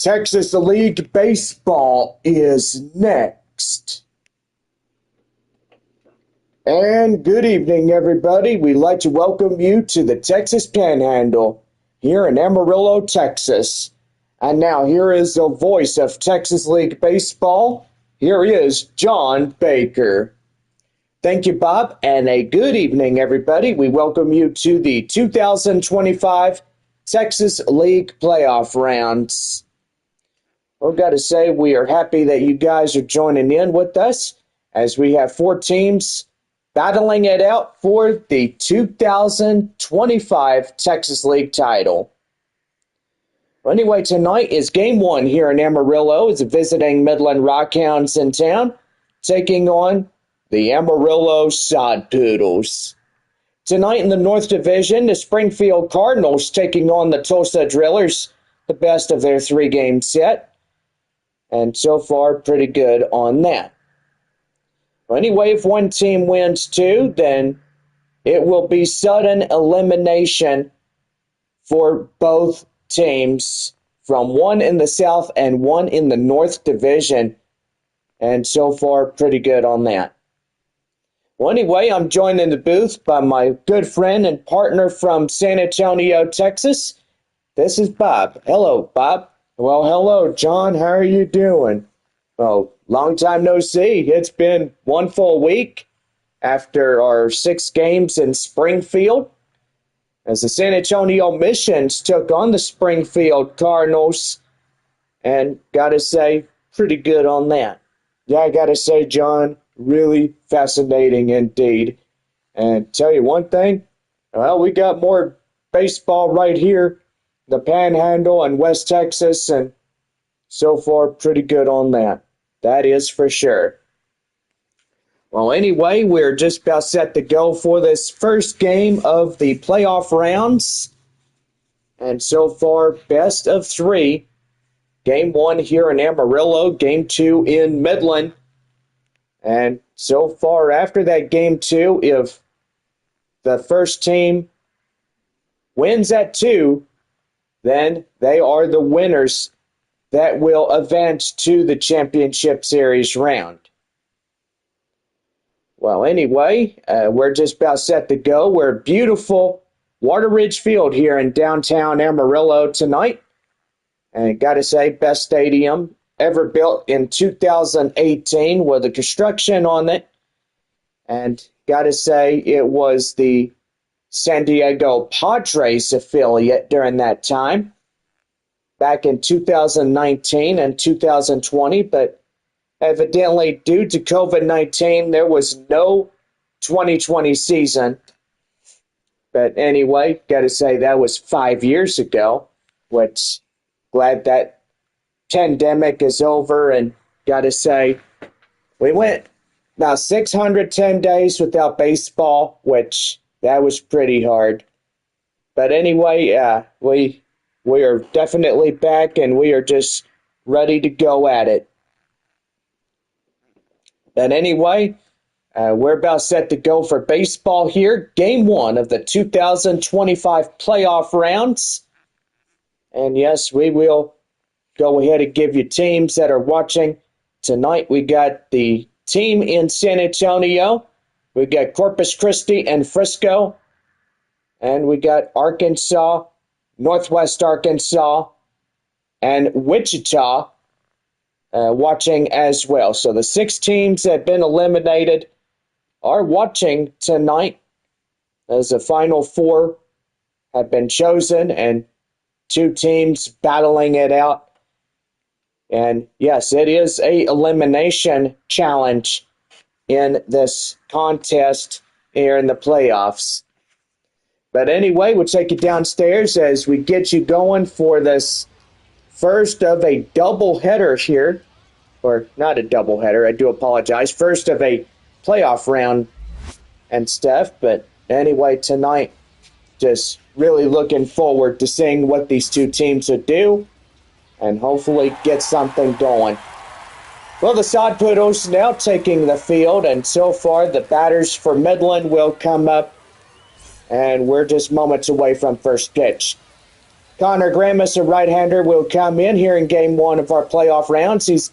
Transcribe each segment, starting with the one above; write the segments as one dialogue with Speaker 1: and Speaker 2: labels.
Speaker 1: Texas League Baseball is next. And good evening, everybody. We'd like to welcome you to the Texas Panhandle here in Amarillo, Texas. And now here is the voice of Texas League Baseball. Here is John Baker. Thank you, Bob, and a good evening, everybody. We welcome you to the 2025 Texas League playoff rounds. We've got to say we are happy that you guys are joining in with us as we have 4 teams battling it out for the 2025 Texas League title. Well, anyway, tonight is game 1 here in Amarillo. It's visiting Midland Rockhounds in town, taking on the Amarillo Sod Poodles. Tonight in the North Division, the Springfield Cardinals taking on the Tulsa Drillers, the best of their 3-game set. And so far, pretty good on that. Well, anyway, if one team wins 2, then it will be sudden elimination for both teams from one in the South and one in the North Division. And so far, pretty good on that. Well, anyway, I'm joined in the booth by my good friend and partner from San Antonio, Texas. This is Bob. Hello, Bob. Well, hello, John. How are you doing? Well, long time no see. It's been one full week after our 6 games in Springfield, as the San Antonio Missions took on the Springfield Cardinals, and gotta say, pretty good on that. Yeah, I gotta say, John, really fascinating indeed. And tell you one thing, well, we got more baseball right here, the Panhandle and West Texas, and so far, pretty good on that. That is for sure. Well, anyway, we're just about set to go for this first game of the playoff rounds. And so far, best of 3. Game 1 here in Amarillo, Game 2 in Midland. And so far, after that Game 2, if the first team wins at 2, then they are the winners that will advance to the championship series round. Well, anyway, we're just about set to go. We're at beautiful Water Ridge Field here in downtown Amarillo tonight. And got to say, best stadium ever built in 2018 with the construction on it. And got to say, it was the San Diego Padres affiliate during that time, back in 2019 and 2020, but evidently due to COVID-19, there was no 2020 season. But anyway, got to say that was 5 years ago, which glad that pandemic is over, and got to say we went now 610 days without baseball, which that was pretty hard. But anyway, we are definitely back, and we are just ready to go at it. But anyway, we're about set to go for baseball here. Game 1 of the 2025 playoff rounds. And yes, we will go ahead and give you teams that are watching. Tonight we got the team in San Antonio. We got Corpus Christi and Frisco. And we got Arkansas, Northwest Arkansas, and Wichita watching as well. So the 6 teams that have been eliminated are watching tonight, as the final 4 have been chosen and 2 teams battling it out. And yes, it is a elimination challenge in this contest here in the playoffs. But anyway, we'll take you downstairs as we get you going for this first of a doubleheader here. Or not a doubleheader, I do apologize. First of a playoff round and stuff. But anyway, tonight, just really looking forward to seeing what these 2 teams will do and hopefully get something going. Well, the Sod Poodles now taking the field, and so far the batters for Midland will come up, and we're just moments away from first pitch. Connor Gramus, a right-hander, will come in here in game one of our playoff rounds. He's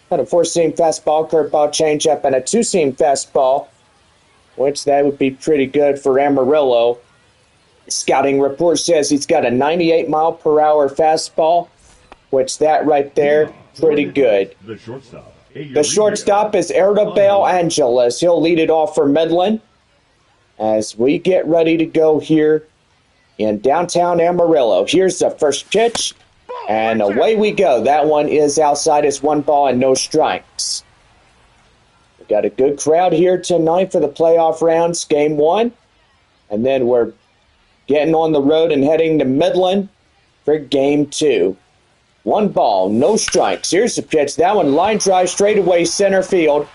Speaker 1: got a four-seam fastball, curveball, changeup, and a two-seam fastball, which that would be pretty good for Amarillo. Scouting report says he's got a 98-mile-per-hour fastball, which that right there, pretty good. The shortstop is Arabel Angeles. He'll lead it off for Midland as we get ready to go here in downtown Amarillo. Here's the first pitch, and away we go. That one is outside. It's 1 ball and no strikes. We got a good crowd here tonight for the playoff rounds, game one. And then we're getting on the road and heading to Midland for game two. 1 ball, no strikes. Here's the pitch. That one line drive straight away center field.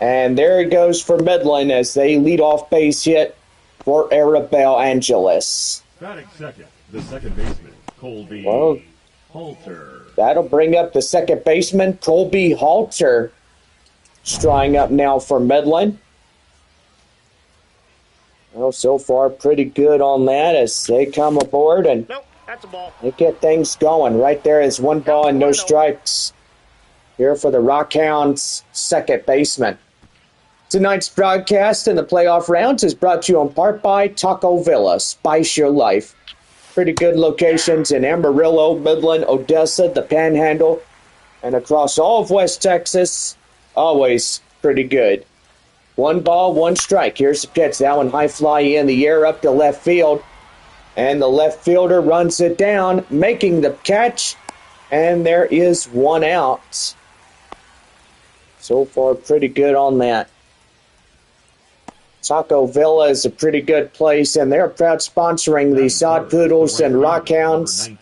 Speaker 1: And there it goes for Midland as they lead off base hit for Arabel Angeles.
Speaker 2: Batting second, the second baseman, Colby Halter.
Speaker 1: That'll bring up the second baseman, Colby Halter. Strying up now for Midland. Well, so far pretty good on that as they come aboard and
Speaker 3: that's a ball.
Speaker 1: they get things going. Right there is 1 ball and no strikes here for the Rockhounds second baseman. Tonight's broadcast in the playoff rounds is brought to you in part by Taco Villa. Spice your life. Pretty good locations in Amarillo, Midland, Odessa, the Panhandle, and across all of West Texas. Always pretty good. 1 ball, 1 strike. Here's the pitch. That one high fly in the air up to left field. And the left fielder runs it down, making the catch. And there is 1 out. So far, pretty good on that. Taco Villa is a pretty good place, and they're proud sponsoring the Sod Poodles and Rockhounds.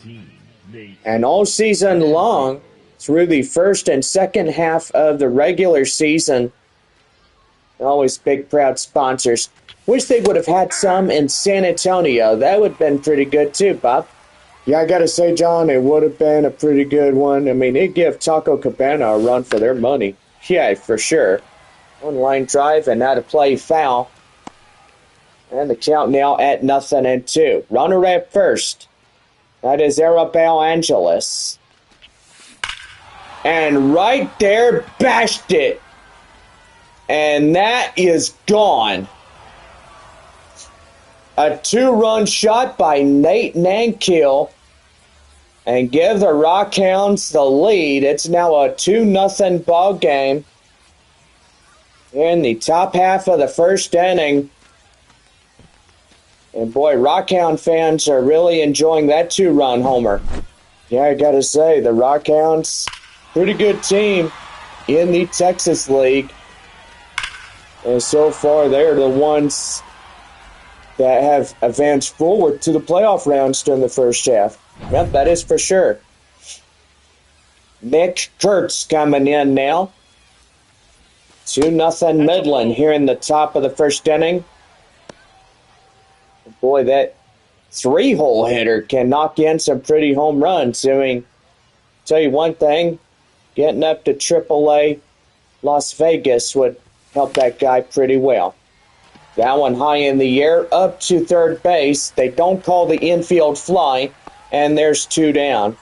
Speaker 1: And all season long, through the first and second half of the regular season, always big, proud sponsors. Wish they would have had some in San Antonio. That would have been pretty good too, Bob. Yeah, I got to say, John, it would have been a pretty good one. I mean, it'd give Taco Cabana a run for their money. Yeah, for sure. 1 line drive and out of play foul. And the count now at 0-2. Runner at first. That is Arabel Angeles. And right there, bashed it. And that is gone. A 2-run shot by Nate Nankill. And give the Rockhounds the lead. It's now a 2-0 ball game. In the top half of the first inning. And boy, Rockhound fans are really enjoying that 2-run homer. Yeah, I gotta say, the Rockhounds, pretty good team in the Texas League. And so far, they're the ones that have advanced forward to the playoff rounds during the first half. Yep, that is for sure. Nick Kurtz coming in now. 2-0 Midland here in the top of the first inning. Boy, that 3-hole hitter can knock in some pretty home runs. I mean, tell you one thing, getting up to AAA Las Vegas would help that guy pretty well. That one high in the air, up to third base. They don't call the infield fly, and there's 2 down.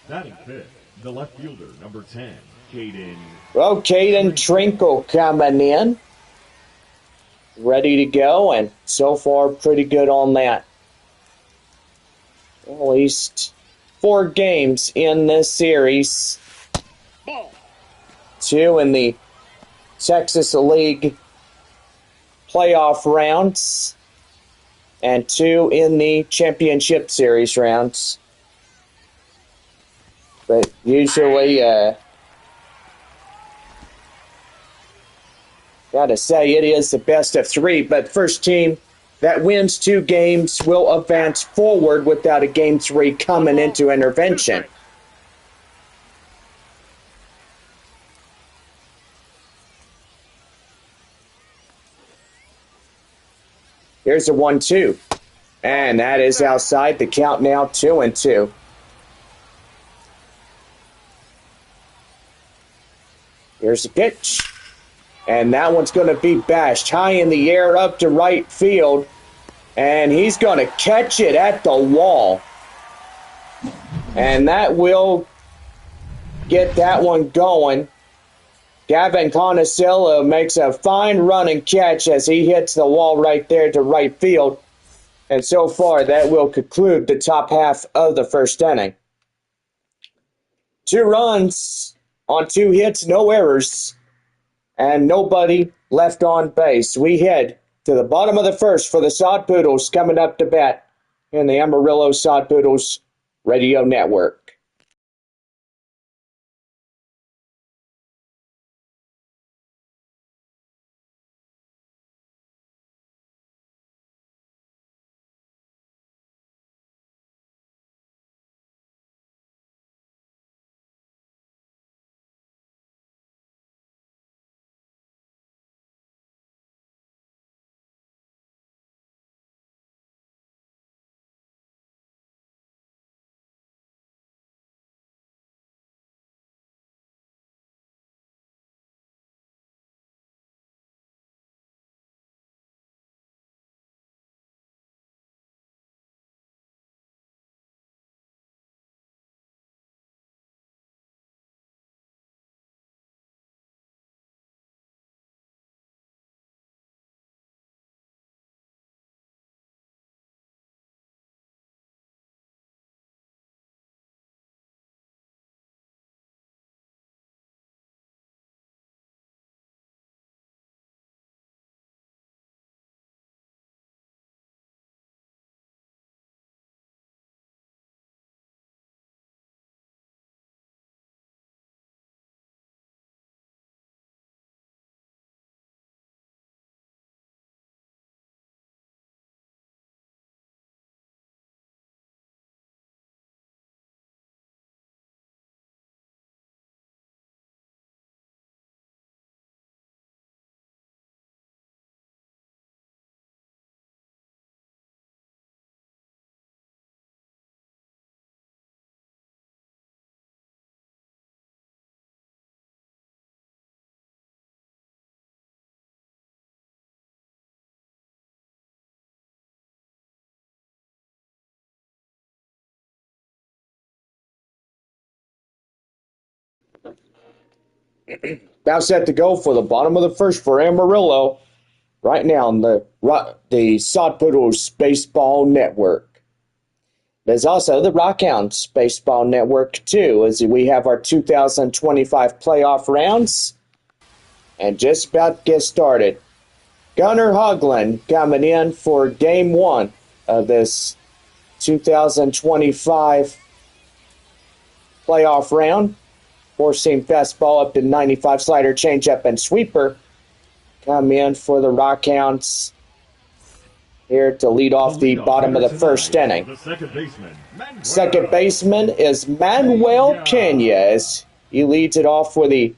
Speaker 2: Batting fifth, the left fielder, number 10, Caden.
Speaker 1: Well, Caden Trinkle coming in. Ready to go, and so far pretty good on that. At least 4 games in this series. 2 in the Texas League playoff rounds, and 2 in the championship series rounds. But usually, gotta say, it is the best of 3, but first team that wins 2 games will advance forward without a game 3 coming into intervention. Here's a 1-2. And that is outside. The count now 2-2. Here's the pitch. And that one's going to be bashed high in the air up to right field. And he's going to catch it at the wall. And that will get that one going. Gavin Conasillo makes a fine run and catch as he hits the wall right there to right field. And so far, that will conclude the top half of the first inning. 2 runs on 2 hits, no errors, and nobody left on base. We head to the bottom of the first for the Sod Poodles coming up to bat in the Amarillo Sod Poodles Radio Network. About set to go for the bottom of the first for Amarillo. Right now on the Sod Poodles Baseball Network. There's also the Rockhounds Baseball Network too, as we have our 2025 playoff rounds. And just about to get started. Gunnar Hoagland coming in for Game 1 of this 2025 playoff round. 4-seam fastball up to 95, slider, changeup, and sweeper come in for the Rockhounds here to lead off the bottom of the first inning. Second baseman is Manuel Kenya as he leads it off for the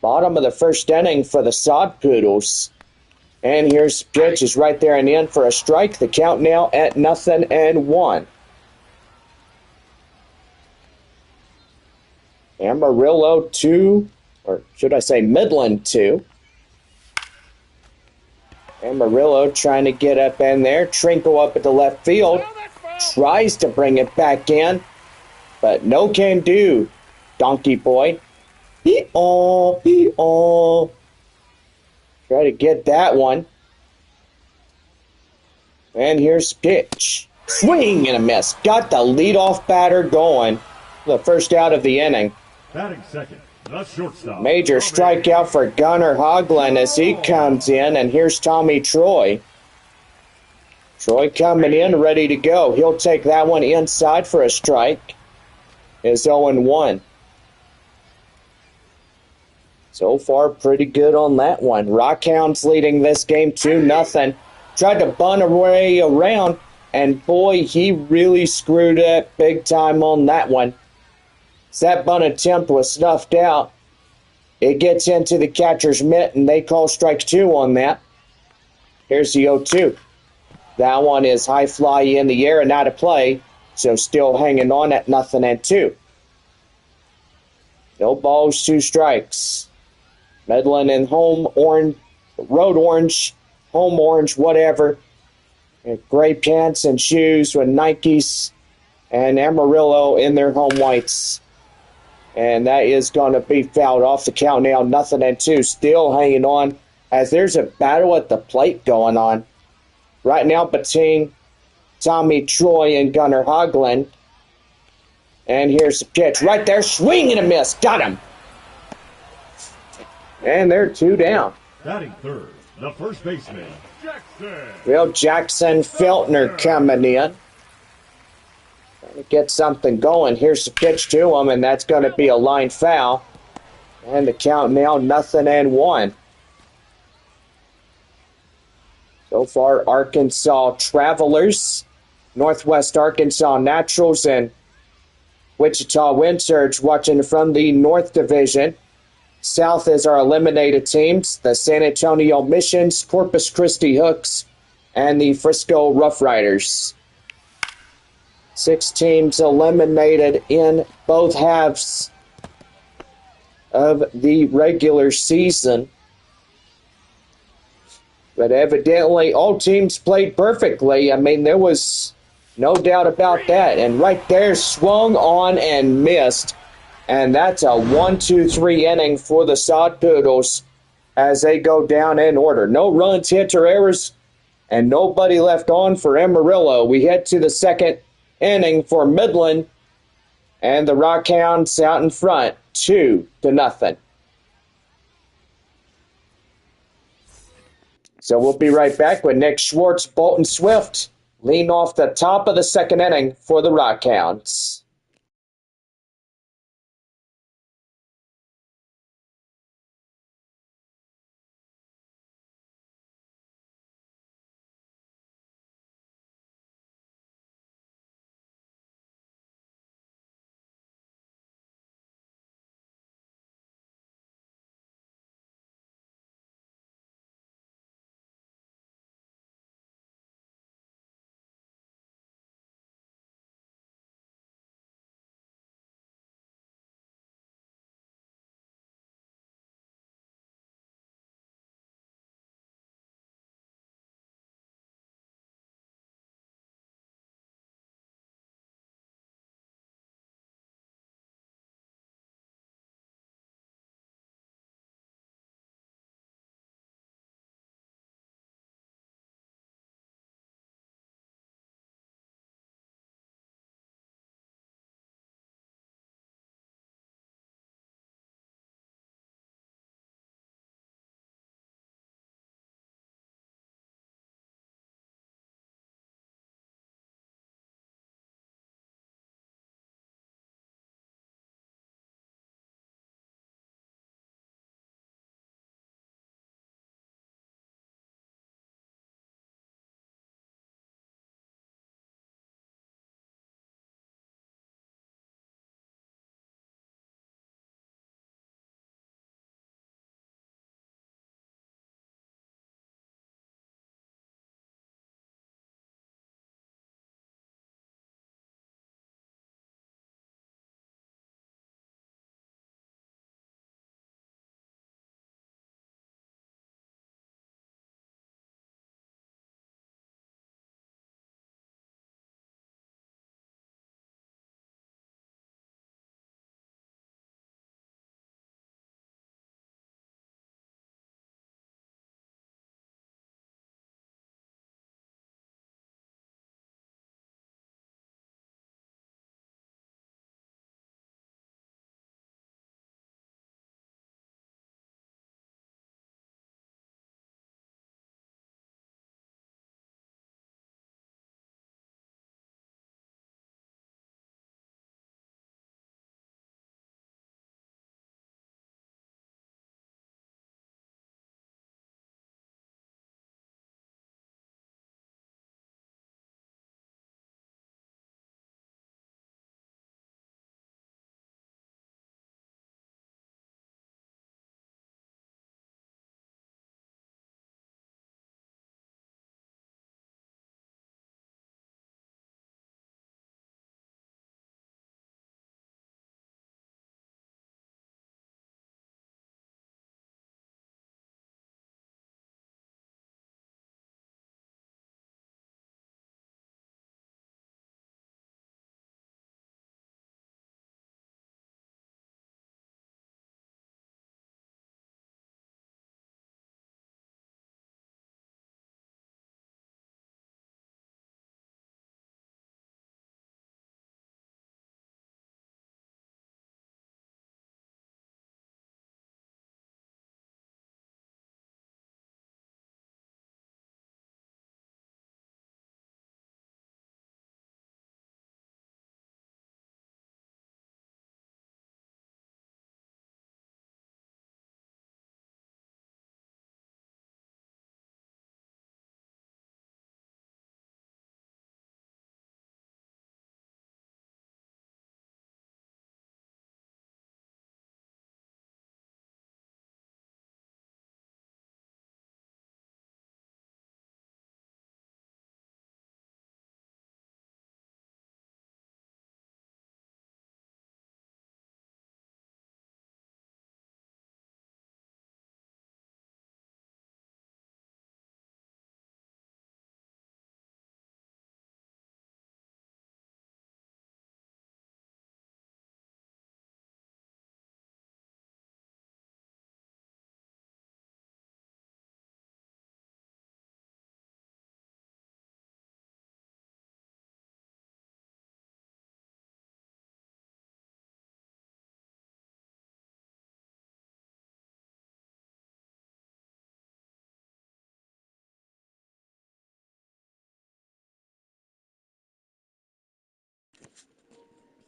Speaker 1: bottom of the first inning for the Sod Poodles. And here's pitch is right there and in for a strike. The count now at 0-1. Amarillo 2, or should I say Midland 2. Amarillo trying to get up in there. Trinkle up at the left field. Tries to bring it back in, but no can do. Donkey boy. Hee-aw. Try to get that one. And here's pitch. Swing and a miss. Got the leadoff batter going. The first out of the inning.
Speaker 2: Batting second, the shortstop.
Speaker 1: Major strikeout for Gunnar Hoagland as he comes in, and here's Tommy Troy. Troy coming in, ready to go. He'll take that one inside for a strike. It's 0-1. So far, pretty good on that one. Rockhounds leading this game 2-0. Tried to bunt away around, and boy, he really screwed up big time on that one. So that bunt attempt was snuffed out. It gets into the catcher's mitt, and they call strike 2 on that. Here's the 0-2. That one is high fly in the air and out of play, so still hanging on at 0-2. No balls, 2 strikes. Midland and home orange, road orange, home orange, whatever. Gray pants and shoes with Nikes, and Amarillo in their home whites. And that is going to be fouled off the count now. 0-2. Still hanging on as there's a battle at the plate going on right now between Tommy Troy and Gunnar Hoagland. And here's the pitch right there. Swing and a miss. Got him. And they're 2 down.
Speaker 2: Batting third, the first baseman, Jackson.
Speaker 1: Will Jackson Feltner coming in. Trying to get something going. Here's the pitch to him, and that's going to be a line foul. And the count now 0-1. So far, Arkansas Travelers, Northwest Arkansas Naturals, and Wichita Wind Surge watching from the North Division. South is our eliminated teams, the San Antonio Missions, Corpus Christi Hooks, and the Frisco Rough Riders. 6 teams eliminated in both halves of the regular season. But evidently, all teams played perfectly. I mean, there was no doubt about that. And right there, swung on and missed. And that's a 1-2-3 inning for the Sod Poodles as they go down in order. No runs, hits, or errors, and nobody left on for Amarillo. We head to the second inning for Midland, and the Rockhounds out in front, 2-0. So we'll be right back with Nick Schwartz, Bolton Swift, lean off the top of the second inning for the Rockhounds.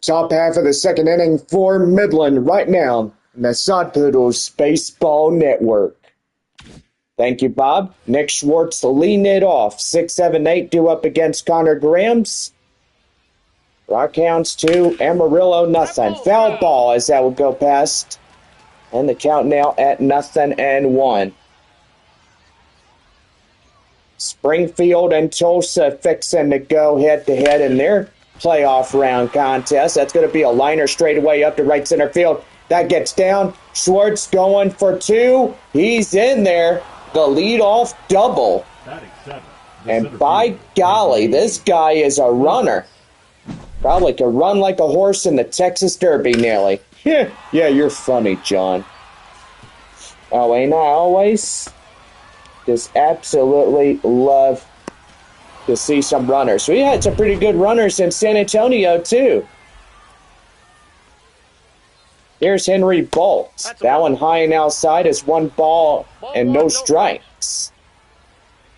Speaker 1: Top half of the second inning for Midland right now in the Sod Poodles Baseball Network. Thank you, Bob. Nick Schwartz leading it off. 6-7-8 due up against Connor Grams. Rockhounds 2, Amarillo nothing. Foul ball as that would go past. And the count now at 0-1. Springfield and Tulsa fixing to go head-to-head in their playoff round contest. That's going to be a liner straight away up to right center field. That gets down. Schwartz going for 2. He's in there. The leadoff double. And by golly, this guy is a runner. Probably could run like a horse in the Texas Derby, Nelly. Yeah, you're funny, John. Oh, ain't I always? Just absolutely love to see some runners. We had some pretty good runners in San Antonio, too. Here's Henry Bolt. That one high and outside is 1 ball and no strikes.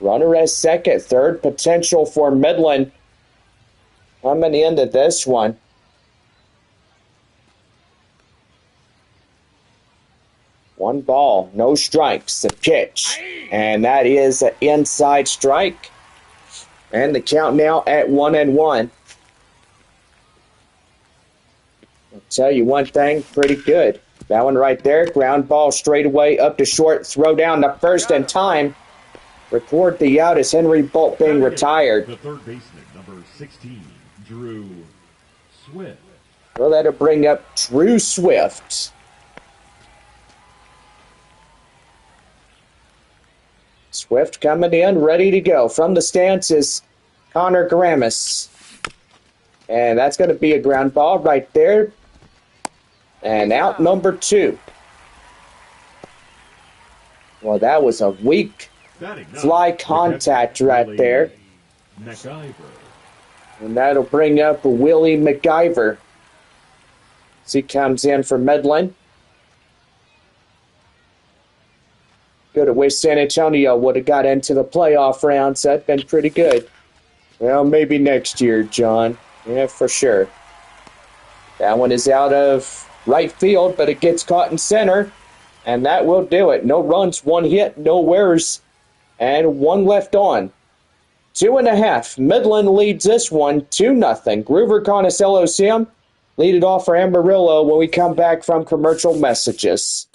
Speaker 1: Runner at second. Third potential for Midland. Coming into this one. One ball, no strikes, the pitch. And that is an inside strike. And the count now at 1-1. I'll tell you one thing, pretty good. That one right there, ground ball straight away up to short, throw down to first in time. Record the out as Henry Bolt being retired.
Speaker 2: The third baseman, number 16, Drew Swift.
Speaker 1: Well, that'll bring up Drew Swift. Swift coming in, ready to go. From the stance is Connor Gramis. And that's going to be a ground ball right there. And out number 2. Well, that was a weak fly contact right there. And that'll bring up Willie McIver as he comes in for Midland. Good at wish San Antonio would have got into the playoff rounds. That'd been pretty good. Well, maybe next year, John. Yeah, for sure. That one is out of right field, but it gets caught in center. And that will do it. No runs, 1 hit, no errors, and 1 left on. 2.5. Midland leads this one 2-0. Groover Conocello Sim lead it off for Amarillo when we come back from commercial messages.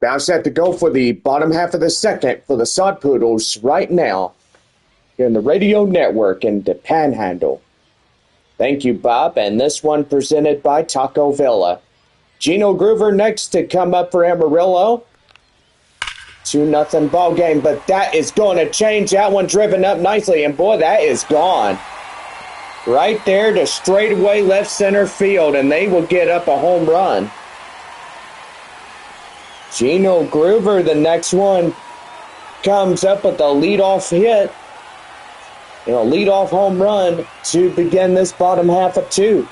Speaker 1: About set to go for the bottom half of the second for the Sod Poodles right now here in the radio network in the Panhandle. Thank you, Bob, and this one presented by Taco Villa. Gino Groover next to come up for Amarillo. 2-0 ball game, but that is going to change. That one driven up nicely, and boy, that is gone. Right there to straightaway left center field, and they will get up a home run. Gino Groover, the next one, comes up with a leadoff hit. Leadoff home run to begin this bottom half of 2.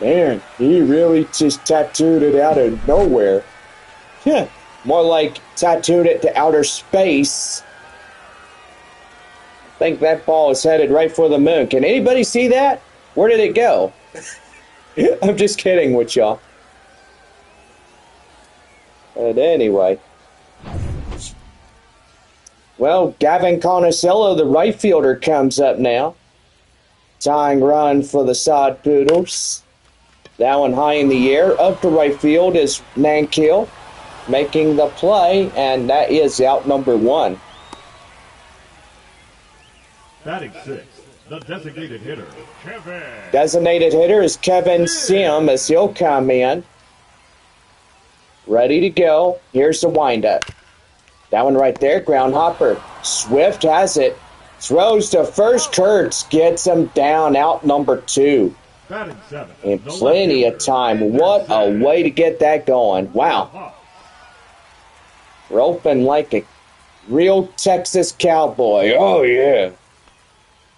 Speaker 1: Man, he really just tattooed it out of nowhere. Yeah, more like tattooed it to outer space. I think that ball is headed right for the moon. Can anybody see that? Where did it go? I'm just kidding with y'all. But anyway. Well, Gavin Conocello, the right fielder, comes up now. Tying run for the Sod Poodles. That one high in the air. Up to right field is Nankill making the play, and that is out number 1.
Speaker 2: Batting 6, the designated hitter, Kevin.
Speaker 1: Designated hitter is Kevin Sim as he'll come in. Ready to go. Here's the windup. That one right there, ground hopper. Swift has it. Throws to first. Kurtz gets him down, out number 2.
Speaker 2: Batting 7.
Speaker 1: In plenty of time. What a way to get that going. Wow. Roping like a real Texas cowboy. Oh, yeah.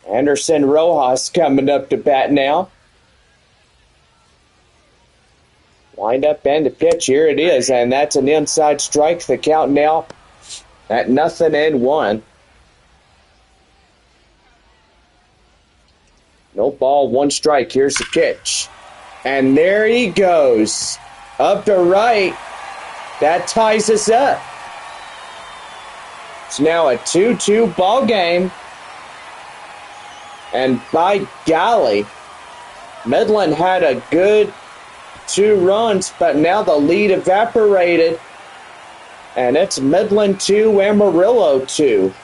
Speaker 1: Anderson Rojas coming up to bat now. Wind up and the pitch. Here it is, and that's an inside strike. The count now at 0-1. No ball, 1 strike. Here's the pitch. And there he goes. Up to right. That ties us up. It's now a 2-2 ball game. And by golly, Midland had a good 2 runs, but now the lead evaporated. And it's Midland 2, Amarillo 2.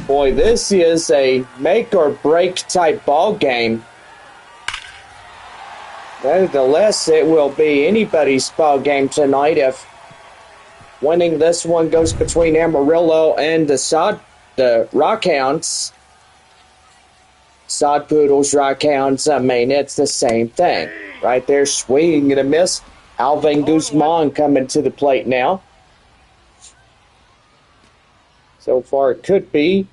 Speaker 1: Boy, this is a make-or-break type ball game. Nevertheless, it will be anybody's ball game tonight if winning this one goes between Amarillo and the Rockhounds. Sod Poodles, Rockhounds, I mean, it's the same thing. Right there, swinging and a miss. Alvin Guzman coming to the plate now. So far, it could be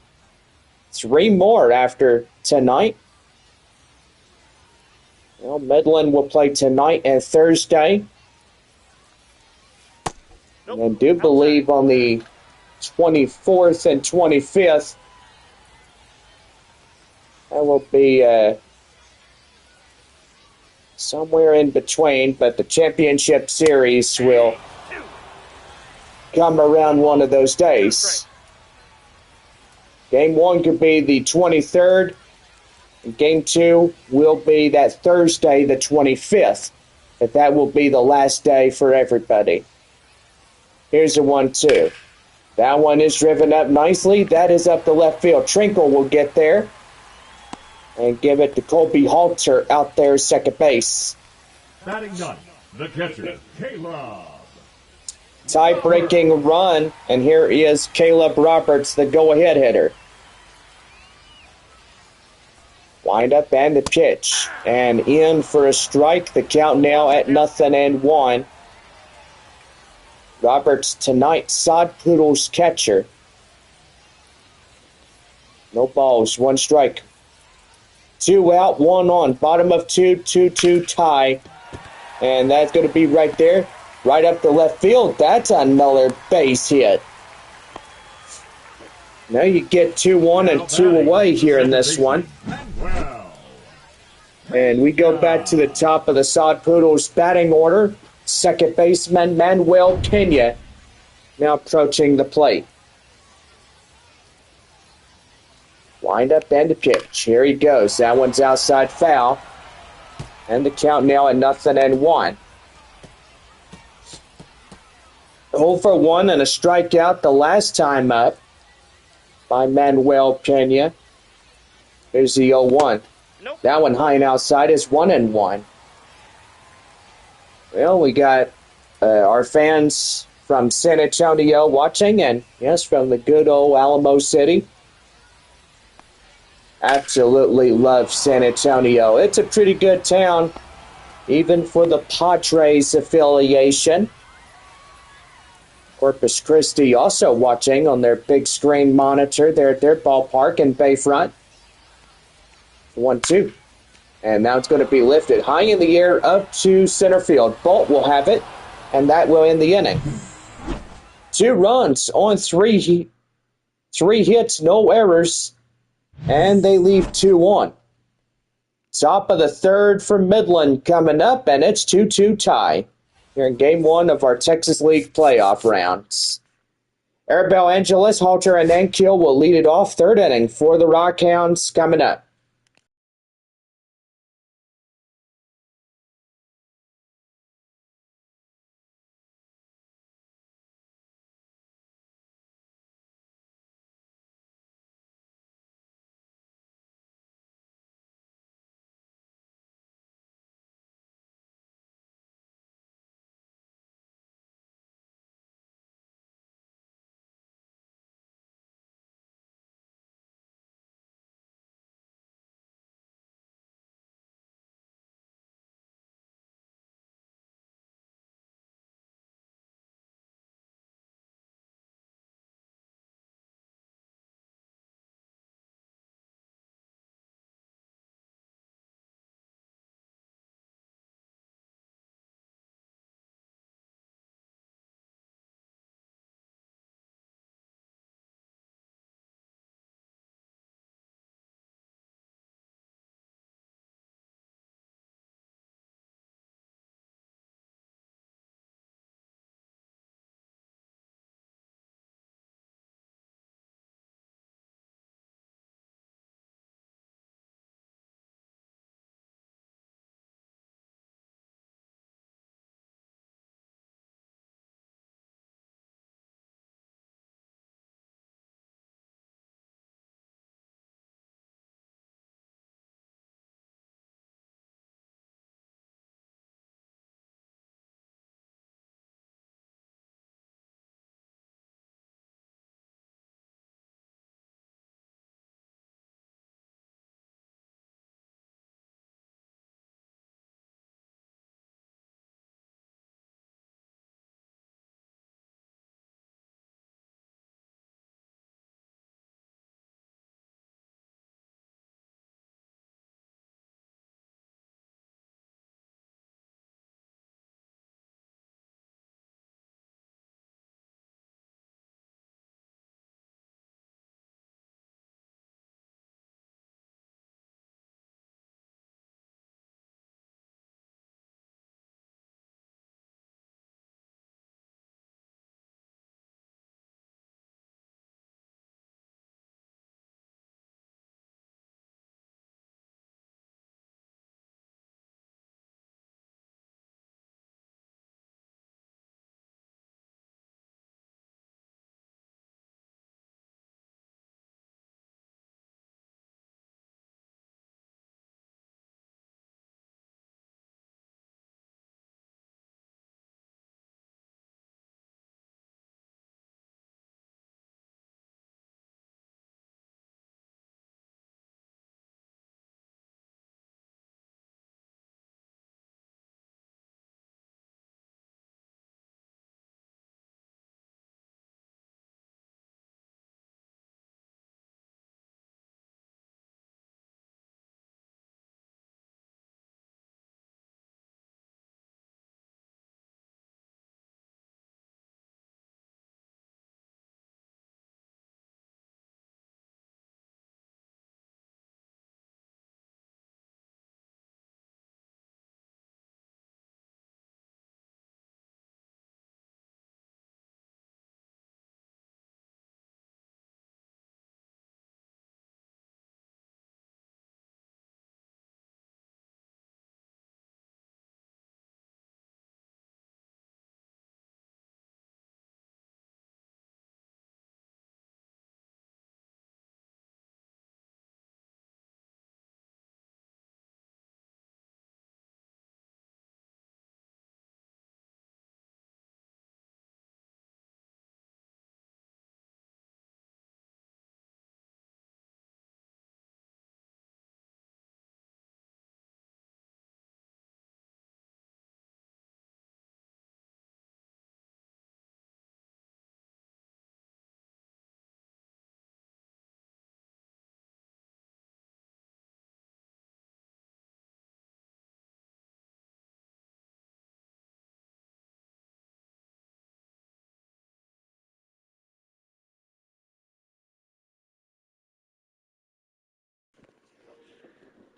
Speaker 1: 3 more after tonight. Well, Midland will play tonight and Thursday. And I do believe on the 24th and 25th, that will be somewhere in between, but the championship series will come around one of those days. Game 1 could be the 23rd, and Game 2 will be that Thursday, the 25th, but that will be the last day for everybody. Here's the 1-2. That one is driven up nicely. That is up the left field. Trinkle will get there and give it to Colby Halter out there, second base.
Speaker 2: Batting 9, the catcher, Caleb.
Speaker 1: Tie-breaking run, and here is Caleb Roberts, the go-ahead hitter. Wind up and the pitch, and in for a strike. The count now at 0-1. Roberts tonight, Sod Poodles catcher. No balls, 1 strike. 2 out, 1 on. Bottom of 2, 2-2 tie. And that's going to be right there. Right up the left field. That's another base hit. Now you get 2-1 and 2 away here in this one. And we go back to the top of the Sod Poodles batting order. Second baseman Manuel Pena now approaching the plate. Wind up and the pitch. Here he goes. That one's outside foul. And the count now at 0-1. 0 for 1 and a strikeout the last time up by Manuel Pena. Here's the 0-1.
Speaker 3: Nope.
Speaker 1: That one high and outside is 1-1. Well, we got our fans from San Antonio watching, and yes, from the good old Alamo City. Absolutely love San Antonio. It's a pretty good town, even for the Padres affiliation. Corpus Christi also watching on their big screen monitor there at their ballpark in Bayfront. 1-2. And now it's going to be lifted high in the air up to center field. Bolt will have it, and that will end the inning. 2 runs on 3 hits, no errors, and they leave 2 on. Top of the third for Midland coming up, and it's 2-2 tie here in Game 1 of our Texas League playoff rounds. Arabelle Angeles, Halter, and Nankiel will lead it off. Third inning for the Rockhounds coming up.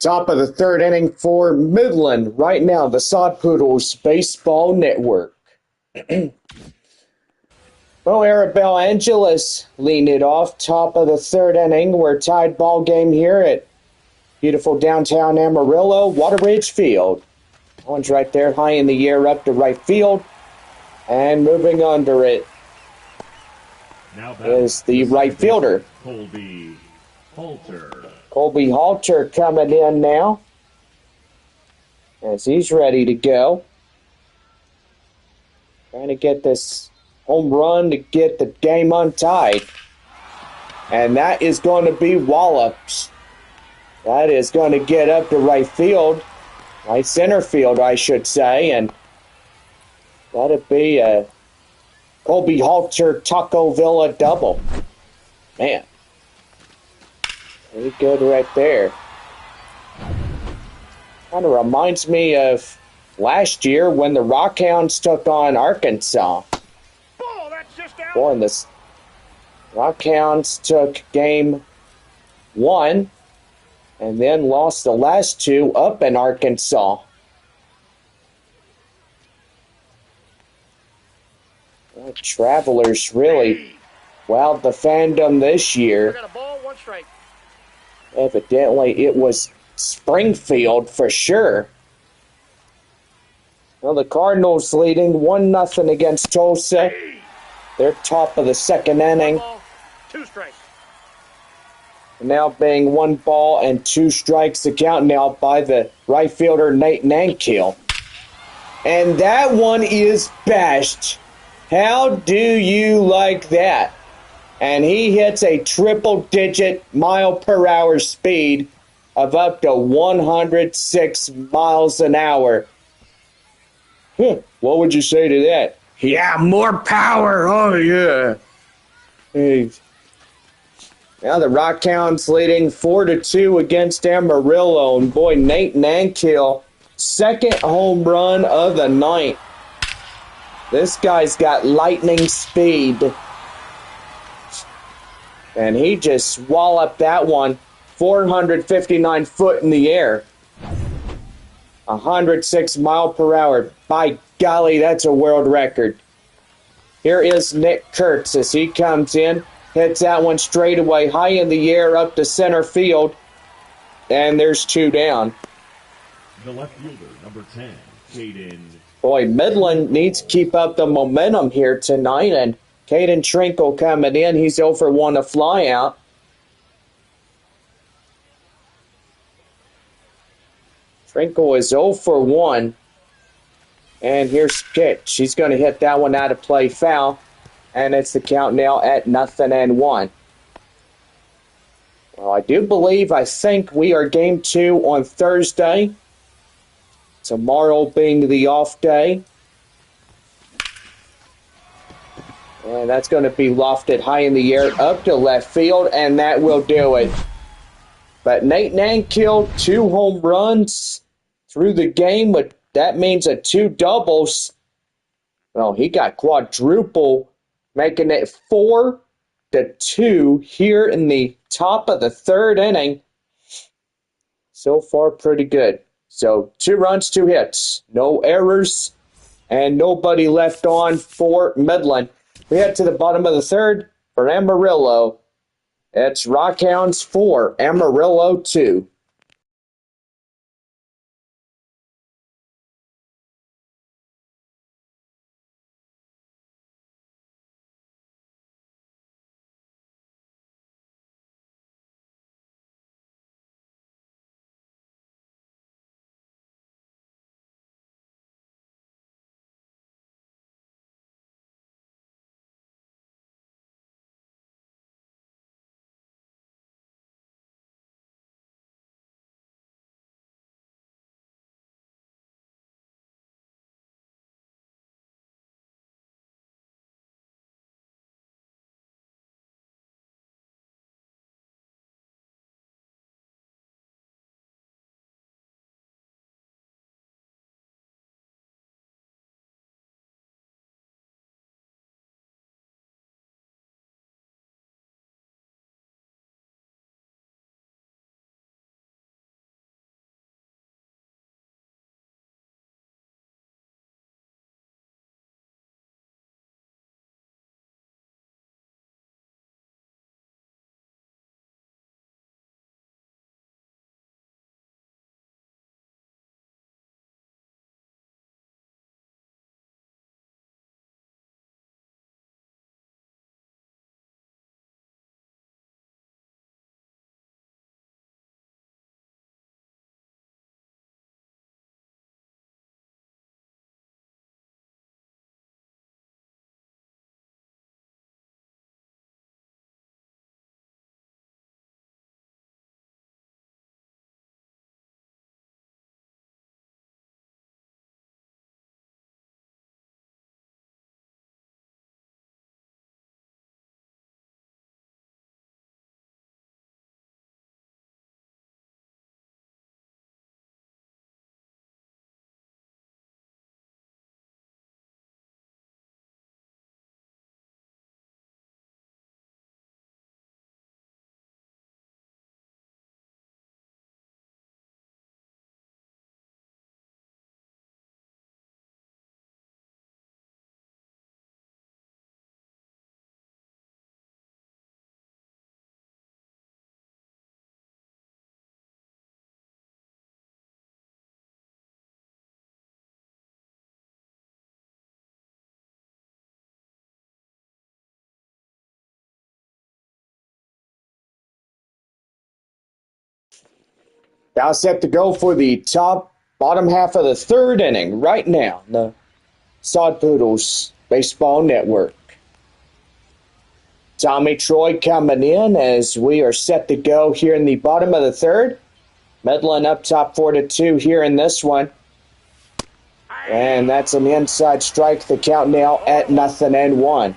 Speaker 1: Top of the third inning for Midland right now, the Sod Poodles Baseball Network. Well, Arabelle Angeles leading it off. Top of the third inning. We're tied ball game here at beautiful downtown Amarillo, Wateridge Field. One's right there, high in the air, up to right field. And moving under it is the right fielder.
Speaker 2: Colby Halter.
Speaker 1: Colby Halter coming in now as he's ready to go. Trying to get this home run to get the game untied. And that is going to be Wallops. That is going to get up to right field. Right center field, I should say. And that'll be a Colby Halter Taco Villa double. Man. Pretty good right there. Kind of reminds me of last year when the Rockhounds took on Arkansas. Boy, and the Rockhounds took game 1 and then lost the last 2 up in Arkansas. Well, Travelers really wowed the fandom this year. Evidently, it was Springfield for sure. Well, the Cardinals leading 1-0 against Tulsa. They're top of the second inning.
Speaker 3: 2 strikes.
Speaker 1: Now being 1 ball and 2 strikes the count now by the right fielder Nate Nankill. And that one is bashed. How do you like that? And he hits a triple-digit mile-per-hour speed of up to 106 miles an hour. What would you say to that? Yeah, more power. Oh, yeah. Hey. Now the Rockhounds leading 4-2 against Amarillo. And boy, Nate Nankill, second home run of the night. This guy's got lightning speed. And he just walloped that one 459 foot in the air. 106 mile per hour. By golly, that's a world record. Here is Nick Kurtz as he comes in. Hits that one straight away, high in the air up to center field. And there's 2 down.
Speaker 2: The left fielder, number 10, Caden.
Speaker 1: Boy, Midland needs to keep up the momentum here tonight. And Caden Trinkle coming in. He's 0 for 1 a fly out. Trinkle is 0 for 1. And here's pitch. He's going to hit that one out of play foul. And it's the count now at 0-1. Well, I think we are game 2 on Thursday. Tomorrow being the off day. And that's going to be lofted high in the air up to left field, and that will do it. But Nate Nankill, 2 home runs through the game, but that means 2 doubles. Well, he got quadruple, making it 4-2 here in the top of the third inning. So far, pretty good. So 2 runs, 2 hits, no errors, and nobody left on for Midland. We head to the bottom of the third for Amarillo. It's Rockhounds 4, Amarillo 2. Now set to go for the bottom half of the third inning right now. The Sod Poodles Baseball Network. Tommy Troy coming in as we are set to go here in the bottom of the third. Midland up top 4-2 here in this one. And that's an inside strike. The count now at 0-1.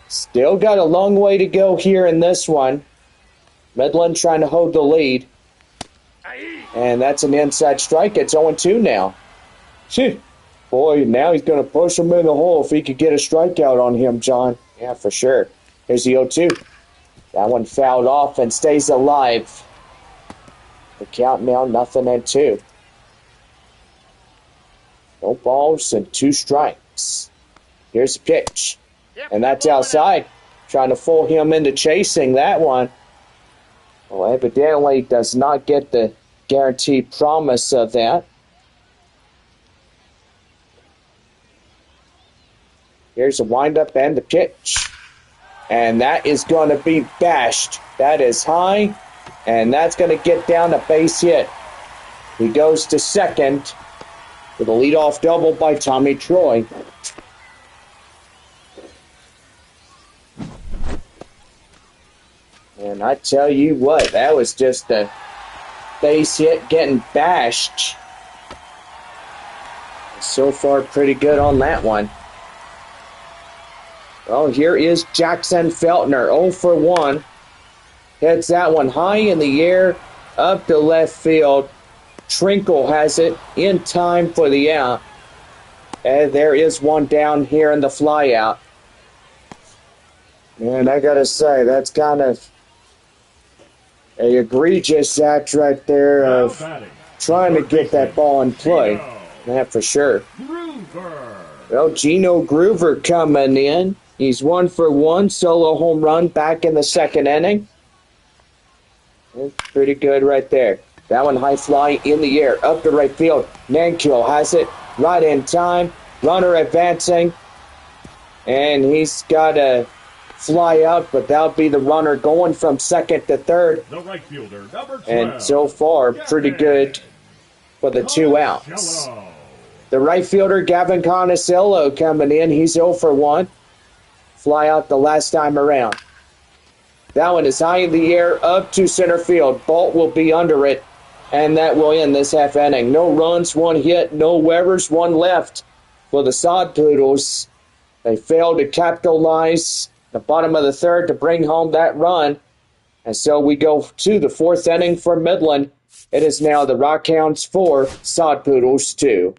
Speaker 1: Still got a long way to go here in this one. Midland trying to hold the lead. And that's an inside strike. It's 0-2 now. Phew. Boy, now he's going to push him in the hole if he could get a strikeout on him, John. Yeah, for sure. Here's the 0-2. That one fouled off and stays alive. The count now 0-2. No balls and 2 strikes. Here's the pitch. And that's outside. Trying to fool him into chasing that one. Well, evidently does not get the guaranteed promise of that. Here's the windup and the pitch. And that is going to be bashed. That is high. And that's going to get down a base hit. He goes to second with a leadoff double by Tommy Troy. And I tell you what, that was just a base hit getting bashed. So far, pretty good on that one. Well, here is Jackson Feltner, 0 for 1. Hits that one high in the air, up to left field. Trinkle has it in time for the out. And there is one down here in the flyout. And I gotta say, that's kind of an egregious act right there of trying to get that ball in play. That for sure. Well, Gino Groover coming in. He's 1 for 1, solo home run back in the second inning. That's pretty good right there. That one high fly in the air, up to right field. Nankiel has it right in time. Runner advancing. And he's got to fly out, but that'll be the runner going from second to third.
Speaker 2: The right fielder, number 12.
Speaker 1: And so far, pretty good for the 2 outs. The right fielder, Gavin Conasillo, coming in. He's 0 for 1. Fly out the last time around. That one is high in the air, up to center field. Bolt will be under it, and that will end this half inning. No runs, 1 hit, no errors, 1 left for the Sod Poodles. They failed to capitalize the bottom of the third to bring home that run. And so we go to the 4th inning for Midland. It is now the Rockhounds 4, Sod Poodles 2.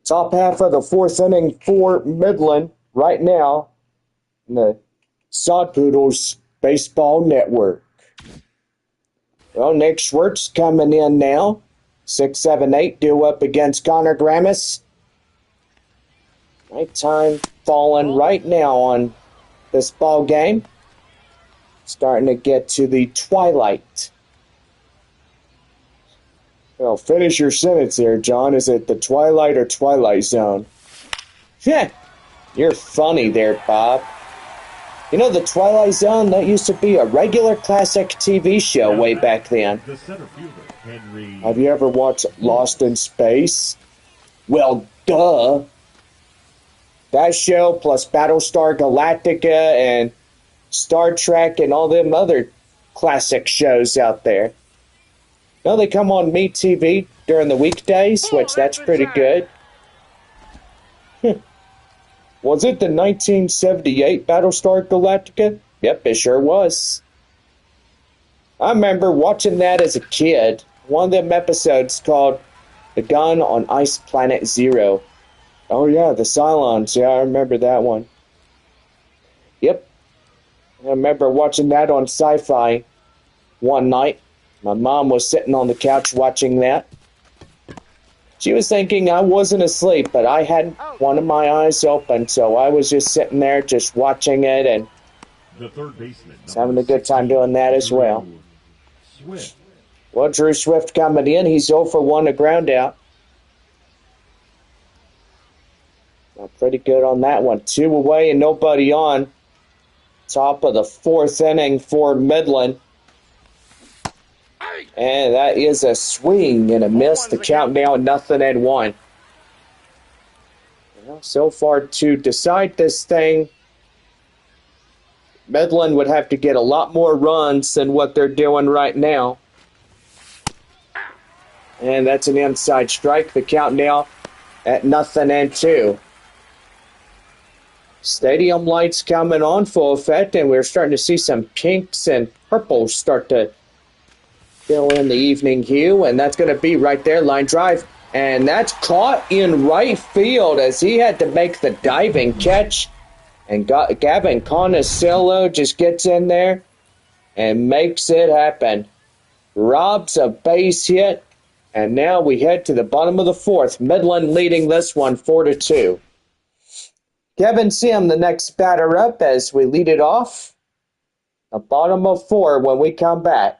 Speaker 1: Top half of the fourth inning for Midland right now in the Sod Poodles Baseball Network. Well, Nick Schwartz coming in now. 6'7", due up against Connor Grammis. Nighttime falling right now on this ball game. Starting to get to the twilight. Well, finish your sentence there, John. Is it the twilight or twilight zone? Heh, you're funny there, Bob. You know, the Twilight Zone, that used to be a regular classic TV show way back then.
Speaker 2: The center fielder, Henry.
Speaker 1: Have you ever watched Lost in Space? Well, duh. That show plus Battlestar Galactica and Star Trek and all them other classic shows out there. No, they come on MeTV during the weekdays, which that's pretty good. Was it the 1978 Battlestar Galactica? Yep, it sure was. I remember watching that as a kid. One of them episodes called The Gun on Ice Planet Zero. Oh yeah, the Cylons. Yeah, I remember that one. Yep. I remember watching that on Sci-Fi one night. My mom was sitting on the couch watching that. She was thinking I wasn't asleep, but I had one of my eyes open, so I was just sitting there just watching it and
Speaker 2: The third baseman,
Speaker 1: having a good time doing that as well.
Speaker 2: Swift.
Speaker 1: Well, Drew Swift coming in. He's 0 for 1 to ground out. Well, pretty good on that one. 2 away and nobody on. Top of the fourth inning for Midland. And that is a swing and a miss. The count now 0-1. Well, so far to decide this thing, Midland would have to get a lot more runs than what they're doing right now. And that's an inside strike. The count now at 0-2. Stadium lights coming on full effect, and we're starting to see some pinks and purples start to fill in the evening hue, and that's going to be right there, line drive. And that's caught in right field as he had to make the diving catch. And Gavin Conosillo just gets in there and makes it happen. Robs a base hit, and now we head to the bottom of the fourth. Midland leading this one 4-2. Kevin Sim, the next batter up as we lead it off. The bottom of 4 when we come back.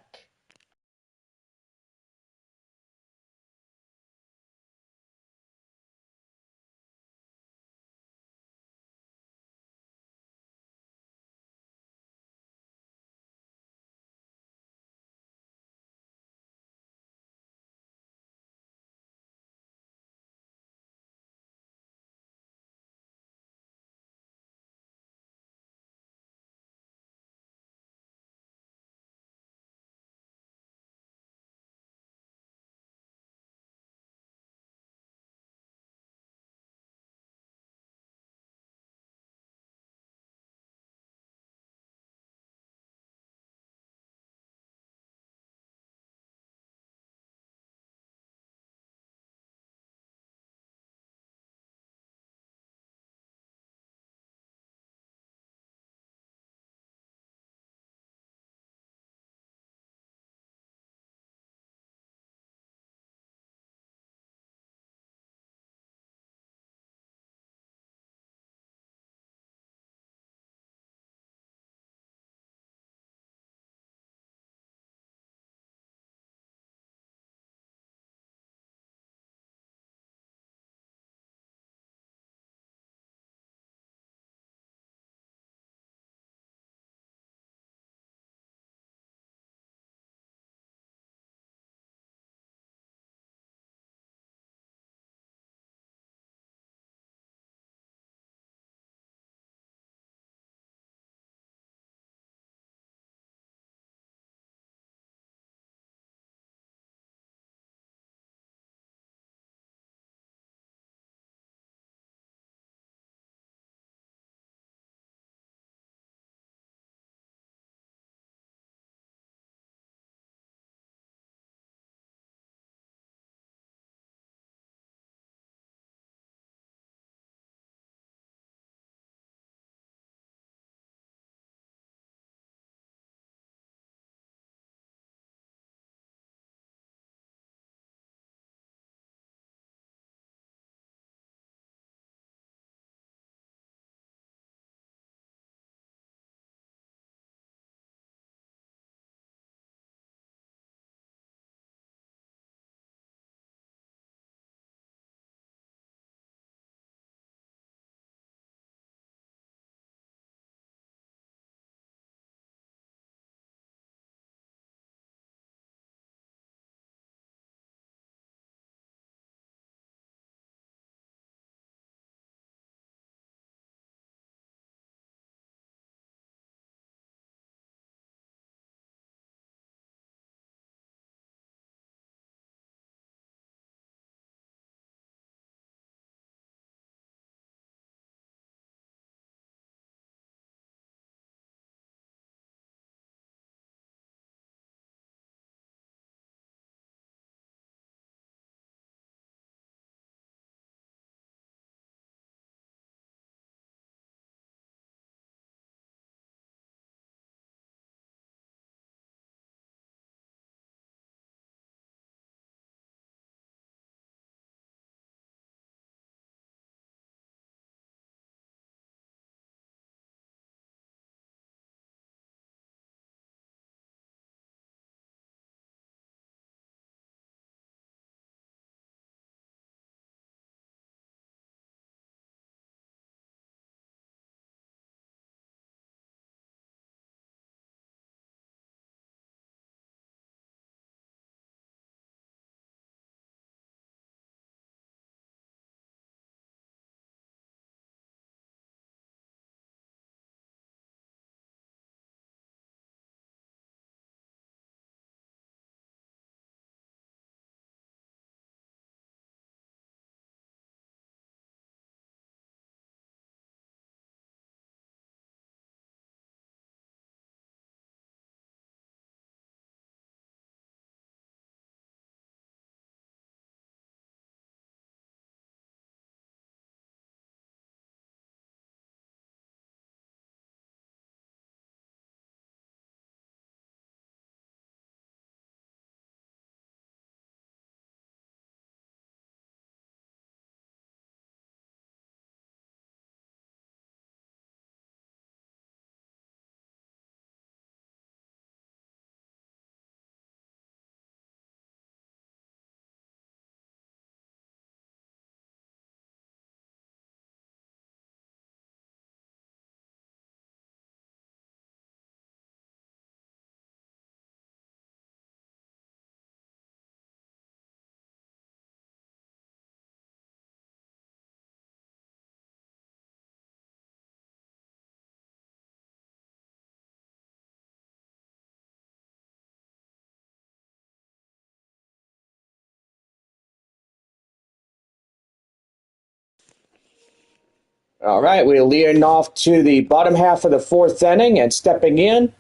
Speaker 1: All right, we're leading off to the bottom half of the fourth inning, and stepping in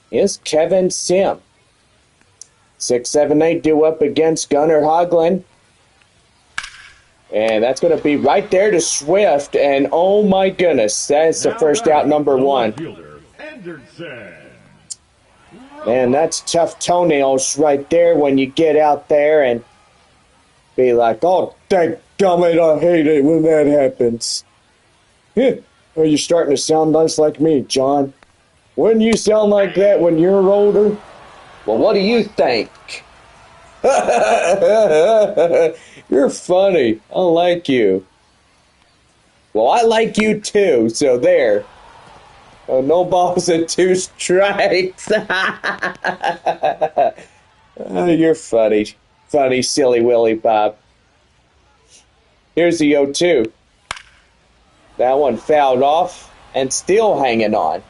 Speaker 1: is Kevin Sim. 6-7-8 due up against Gunnar Hoagland. And that's going to be right there to Swift, and oh my goodness, that's the first out, number one. Man, that's tough toenails right there when you get out there and be like, oh, dadgummit, I hate it when that happens. Well, you're starting to sound nice like me, John. Wouldn't you sound like that when you're older? Well, what do you think? You're funny. I like you. Well, I like you too, so there. Oh, no balls and 2 strikes. Oh, you're funny. Funny, silly Willy Bob. Here's the 0-2. That one fouled off and still hanging on.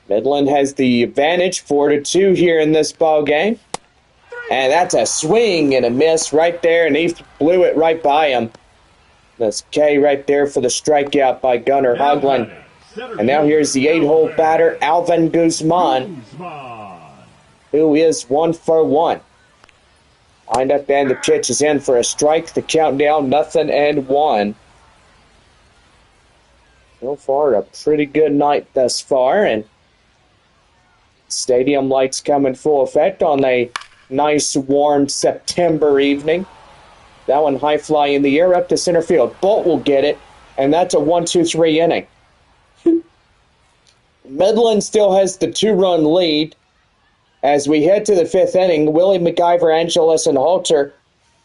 Speaker 1: Midland has the advantage 4-2 here in this ball game. And that's a swing and a miss right there, and he blew it right by him. That's K right there for the strikeout by Gunnar Hoagland. And now here's the 8-hole batter, Alvin Guzman, who is 1 for 1. Wind up and the pitch is in for a strike. The countdown, 0-1. So far, a pretty good night thus far, and stadium lights come in full effect on a nice, warm September evening. That one high fly in the air up to center field. Bolt will get it, and that's a 1-2-3 inning. Midland still has the 2-run lead. As we head to the 5th inning, Willie McIver, Angeles, and Halter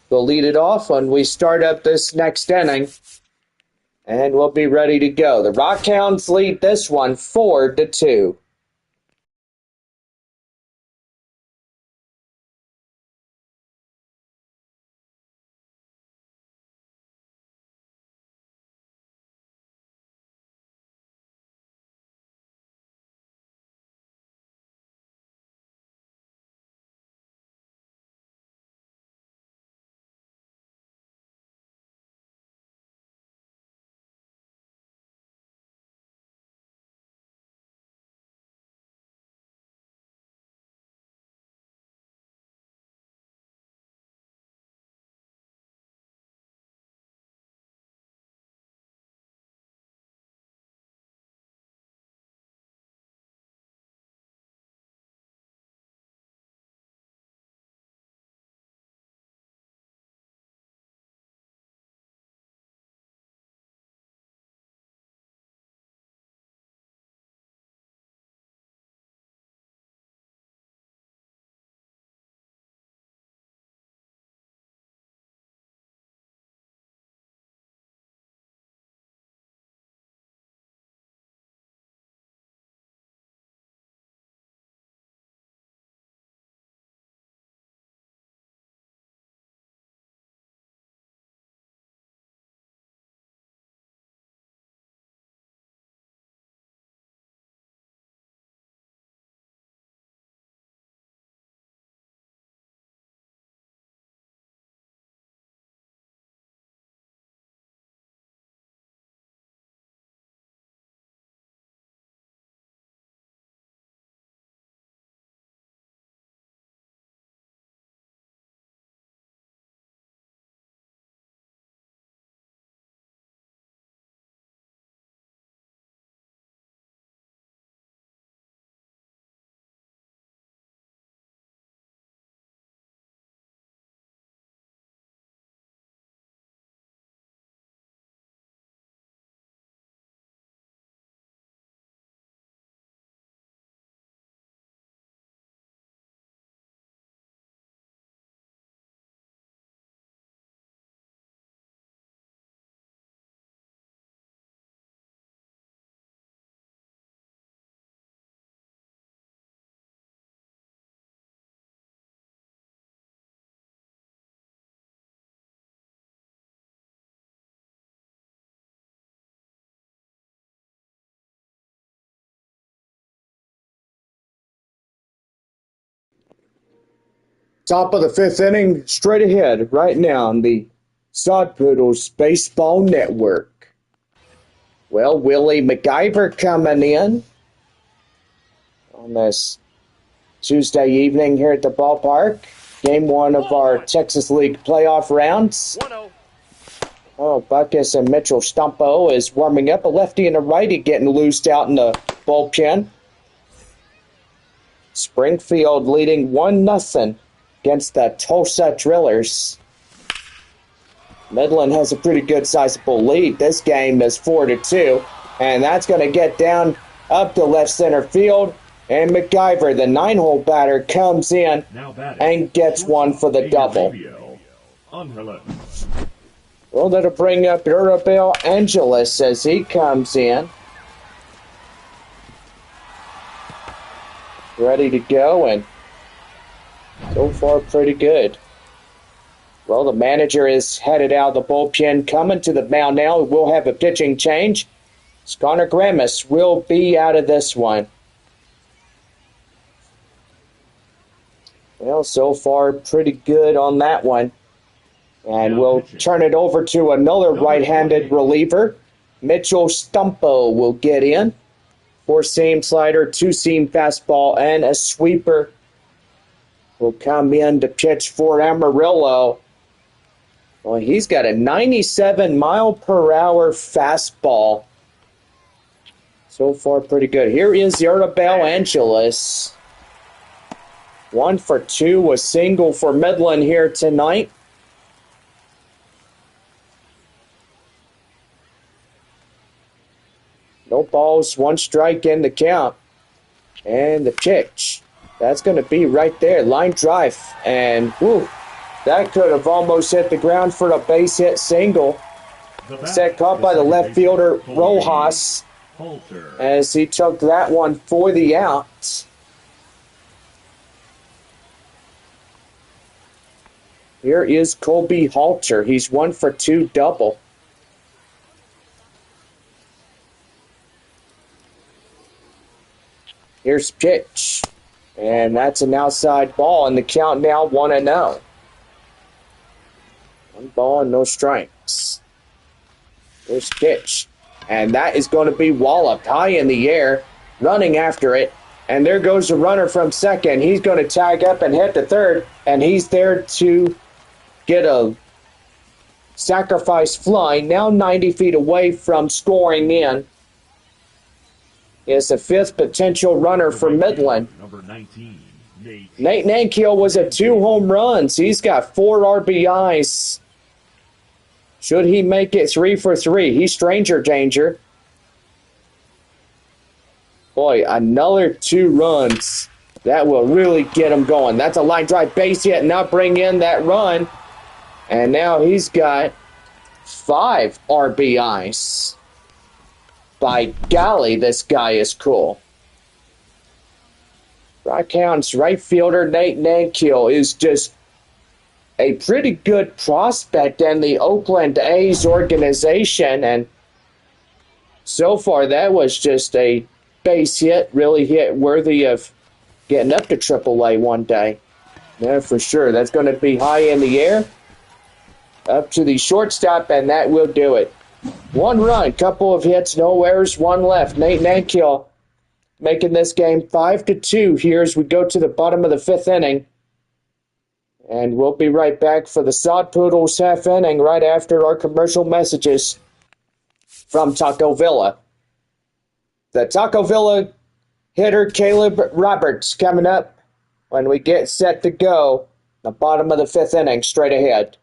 Speaker 1: will lead it off when we start up this next inning. And we'll be ready to go. The Rockhounds lead this one 4-2. Top of the 5th inning, straight ahead right now. And the Sod Poodles Baseball Network. Well, Willie MacGyver coming in on this Tuesday evening here at the ballpark. Game one of our Texas League playoff rounds.
Speaker 3: 1-0.
Speaker 1: Oh, Buckus and Mitchell Stumpo is warming up. A lefty and a righty getting loosed out in the bullpen. Springfield leading 1-0 against the Tulsa Drillers. Midland has a pretty good sizable lead. This game is 4-2, and that's going to get down up to left center field. And MacGyver, the 9-hole batter, comes in and gets one for the double. Well, that'll bring up Urabel Angeles as he comes in. Ready to go, and so far pretty good. Well, the manager is headed out of the bullpen, coming to the mound now. We'll have a pitching change. Connor Grammis will be out of this one. Well, so far pretty good on that one. And we'll turn it over to another right-handed reliever. Mitchell Stumpo will get in. 4-seam slider, 2-seam fastball, and a sweeper will come in to pitch for Amarillo. Well, he's got a 97-mile-per-hour fastball. So far, pretty good. Here is Urabel Angeles. 1 for 2, a single for Midland here tonight. No balls, 1 strike in the count. And the pitch. That's going to be right there. Line drive. And, whew, that could have almost hit the ground for a base hit single. Set caught by the left fielder, Rojas, as he took that one for the out. Here is Colby Halter. He's 1 for 2 double. Here's pitch. And that's an outside ball, and the count now 1-0. 1 ball and no strikes. Here's pitch. And that is going to be walloped high in the air, running after it. And there goes the runner from second. He's going to tag up and hit the third, and he's there to get a sacrifice fly. Now 90 feet away from scoring in is the 5th potential runner for Midland.
Speaker 2: Number 19,
Speaker 1: Nate Nankiel was at 2 home runs. He's got 4 RBIs. Should he make it 3 for 3? He's stranger danger. Boy, another 2 runs. That will really get him going. That's a line drive base hit. Now bring in that run. And now he's got 5 RBIs. By golly, this guy is cool. Rockhounds right fielder Nate Nankiel is just a pretty good prospect in the Oakland A's organization. And so far, that was just a base hit, really hit worthy of getting up to AAA one day. Yeah, for sure. That's going to be high in the air. Up to the shortstop, and that will do it. 1 run, couple of hits, no errors, 1 left. Nate Nankiel making this game 5-2 here as we go to the bottom of the 5th inning. And we'll be right back for the Sod Poodles half inning right after our commercial messages from Taco Villa. The Taco Villa hitter Caleb Roberts coming up when we get set to go. The bottom of the 5th inning straight ahead.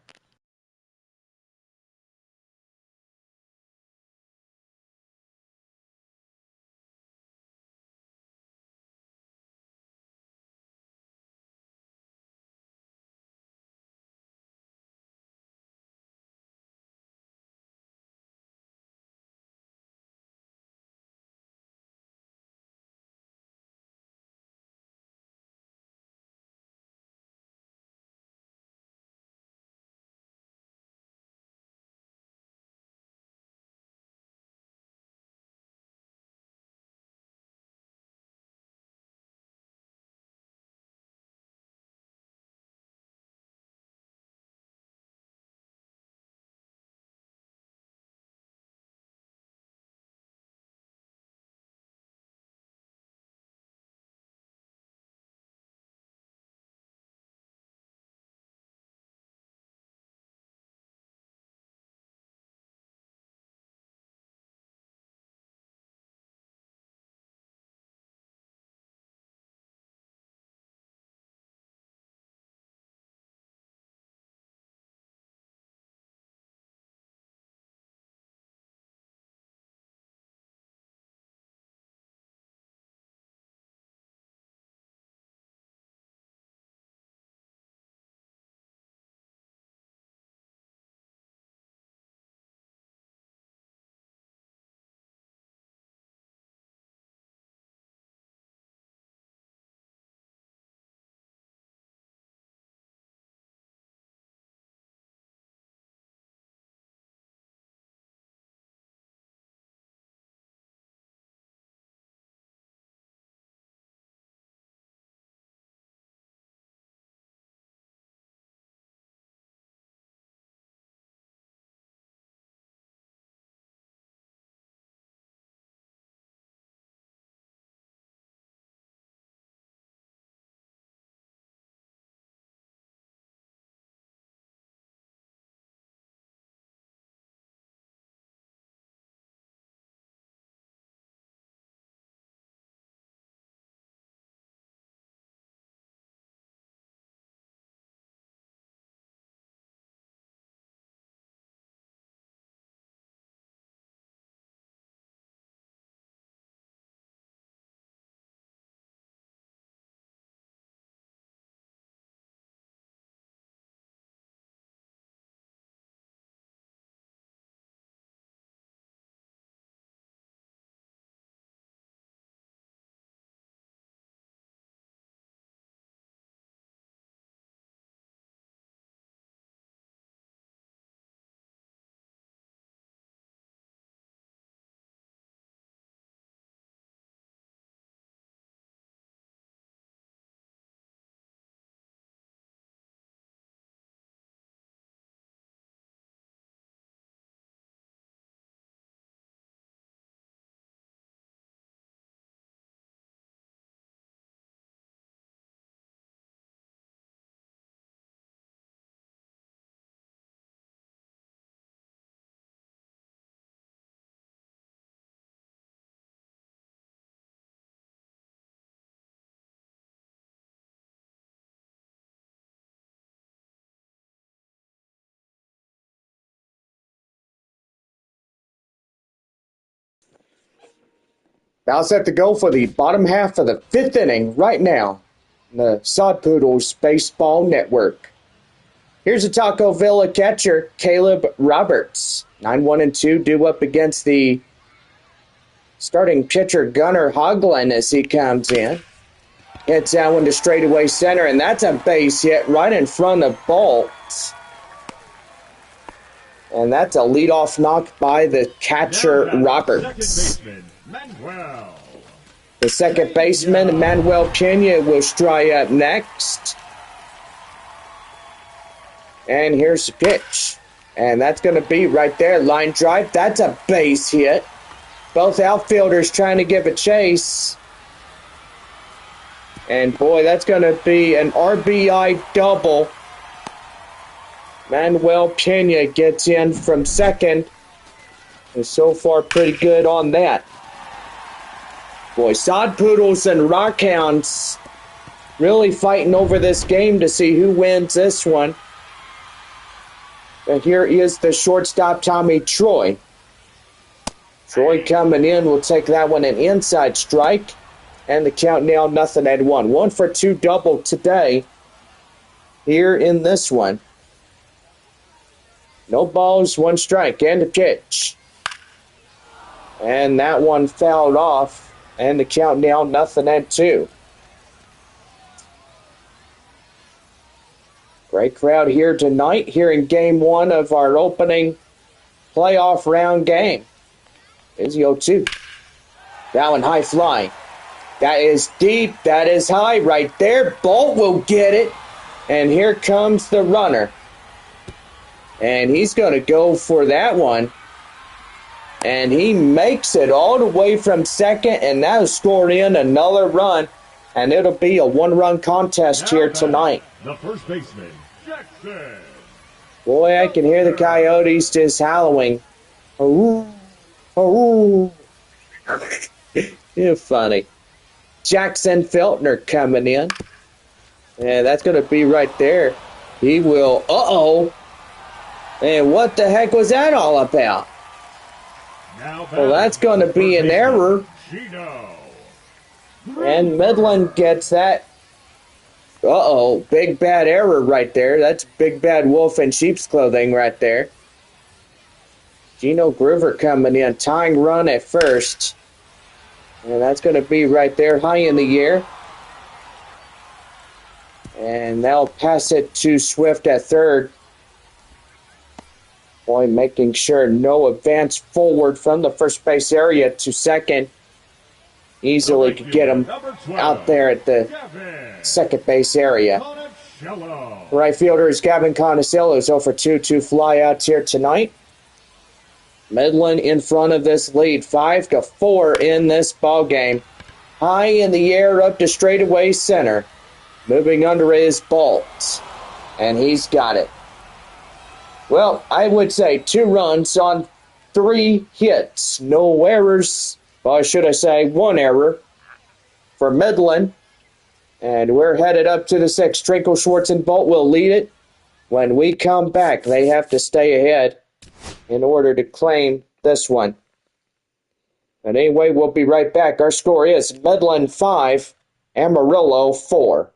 Speaker 1: Now set to go for the bottom half of the fifth inning right now. The Sod Poodles Baseball Network. Here's a Taco Villa catcher, Caleb Roberts. 9-1-2 due up against the starting pitcher Gunnar Hoglund as he comes in. Hits that one to straightaway center, and that's a base hit right in front of Bolt. And that's a leadoff knock by the catcher Roberts. The second baseman, Manuel Pena, will strike up next. And here's the pitch. And that's going to be right there. Line drive. That's a base hit. Both outfielders trying to give a chase. And boy, that's going to be an RBI double. Manuel Pena gets in from second. And so far, pretty good on that. Boy, Sod Poodles and Rockhounds really fighting over this game to see who wins this one. And here is the shortstop, Tommy Troy. Troy coming in will take that one an inside strike. And the count now 0-1. 1 for 2 double today here in this one. No balls, 1 strike, and a pitch. And that one fouled off. And the count now 0-2. Great crowd here tonight, here in game 1 of our opening playoff round game. Here's the 0-2. That one high fly. That is deep. That is high right there. Bolt will get it. And here comes the runner. And he's going to go for that one. And he makes it all the way from second. And that'll score in another run. And it'll be a 1-run contest here tonight.
Speaker 2: The first baseman, Jackson.
Speaker 1: Boy, I can hear the Coyotes just howling. Oh, oh. You're funny. Jackson Feltner coming in. And that's going to be right there. He will, uh-oh. And what the heck was that all about? Well, that's going to be an error. And Midland gets that. Uh-oh, big bad error right there. That's big bad wolf in sheep's clothing right there. Gino Groover coming in, tying run at first. And that's going to be right there, high in the air. And they'll pass it to Swift at third. Boy, making sure no advance forward from the first base area to second. Easily could get him out there at the second base area. Right fielder is Gavin Conocello, 0 for 2 flyouts here tonight. Midland in front of this lead, 5-4 in this ball game. High in the air up to straightaway center. Moving under is Bolt. And he's got it. Well, I would say 2 runs on 3 hits. No errors. Well, should I say 1 error for Midland. And we're headed up to the 6th. Trinkle, Schwartz, and Bolt will lead it. When we come back, they have to stay ahead in order to claim this one. But anyway, we'll be right back. Our score is Midland 5, Amarillo 4.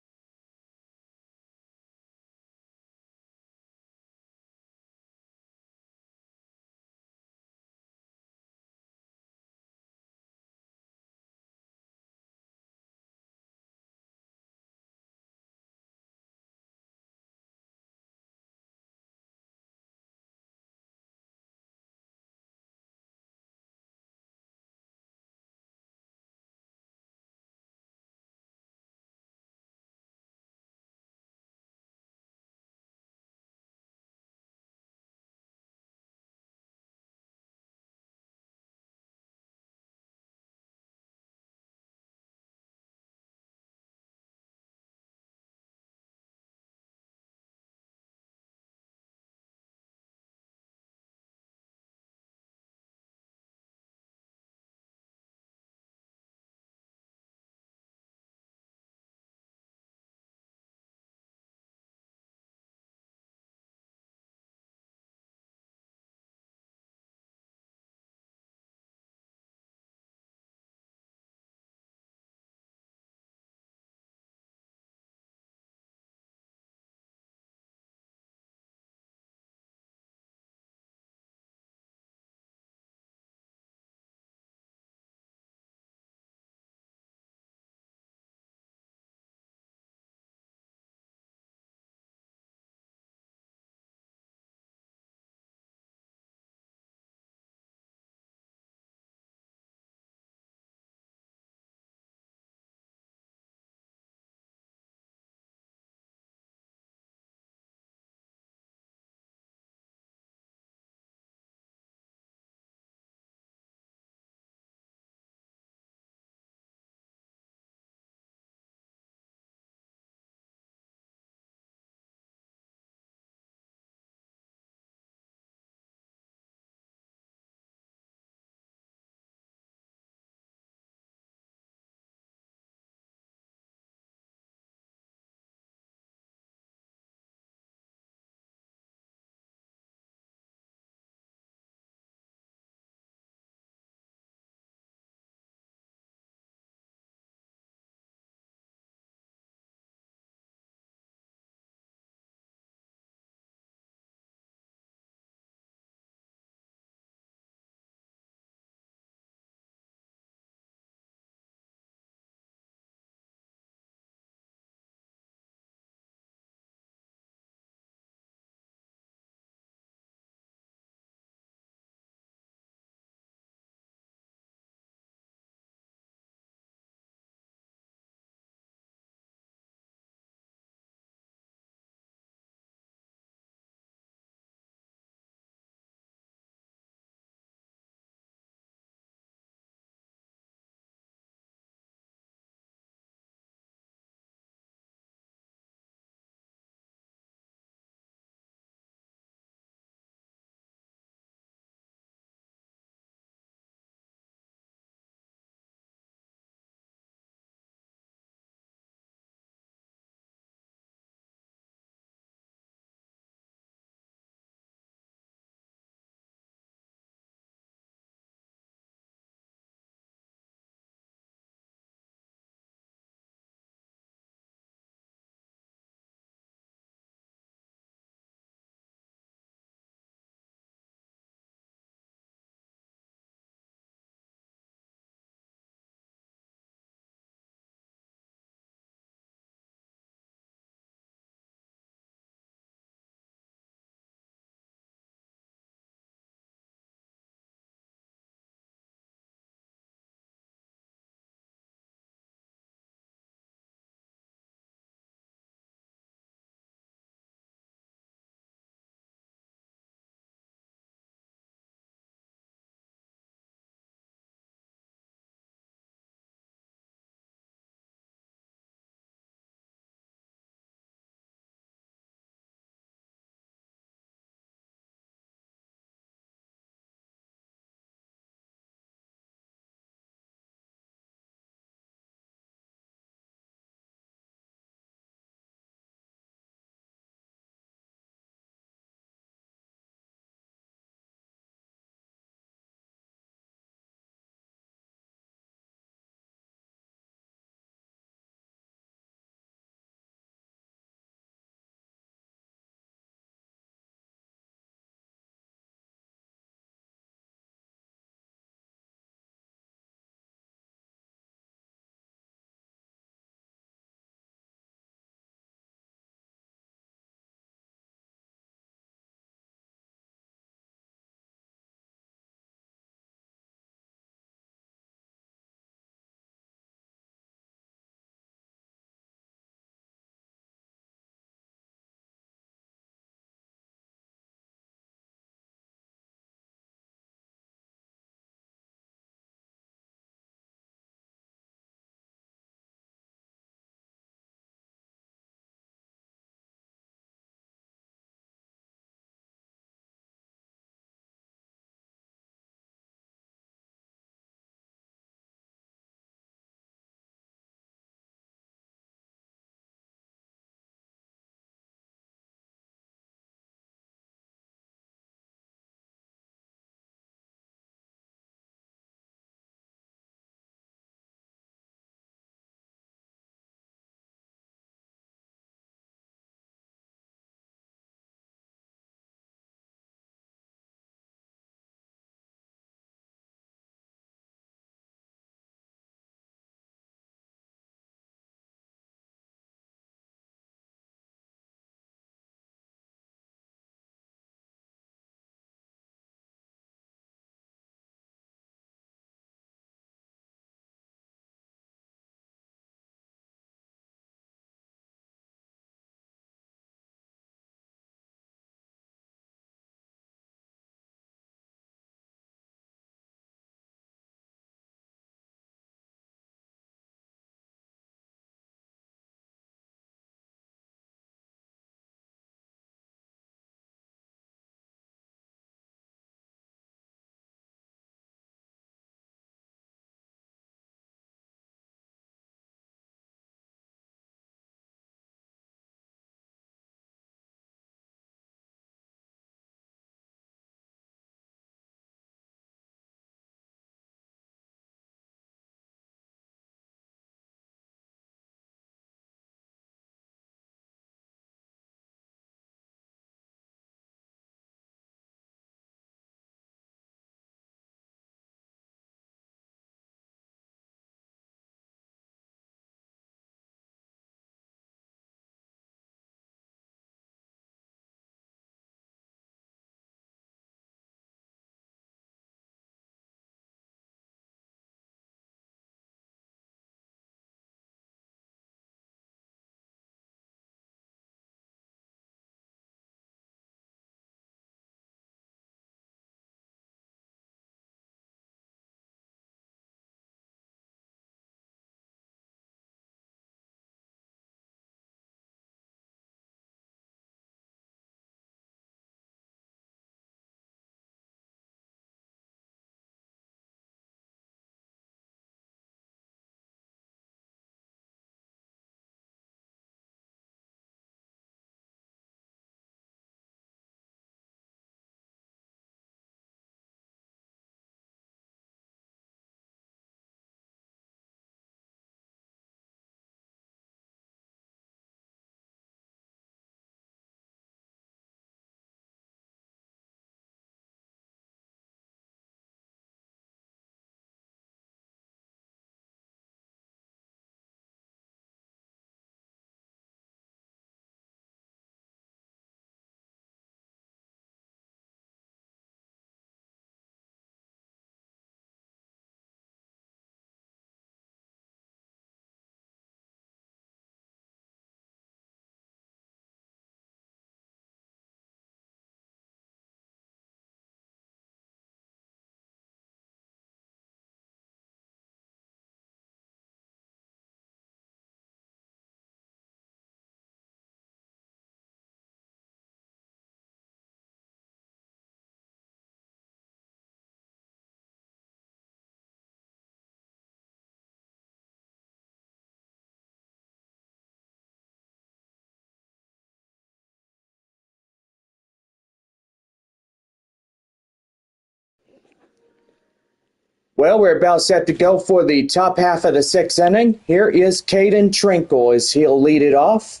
Speaker 1: Well, we're about set to go for the top half of the sixth inning. Here is Caden Trinkle as he'll lead it off.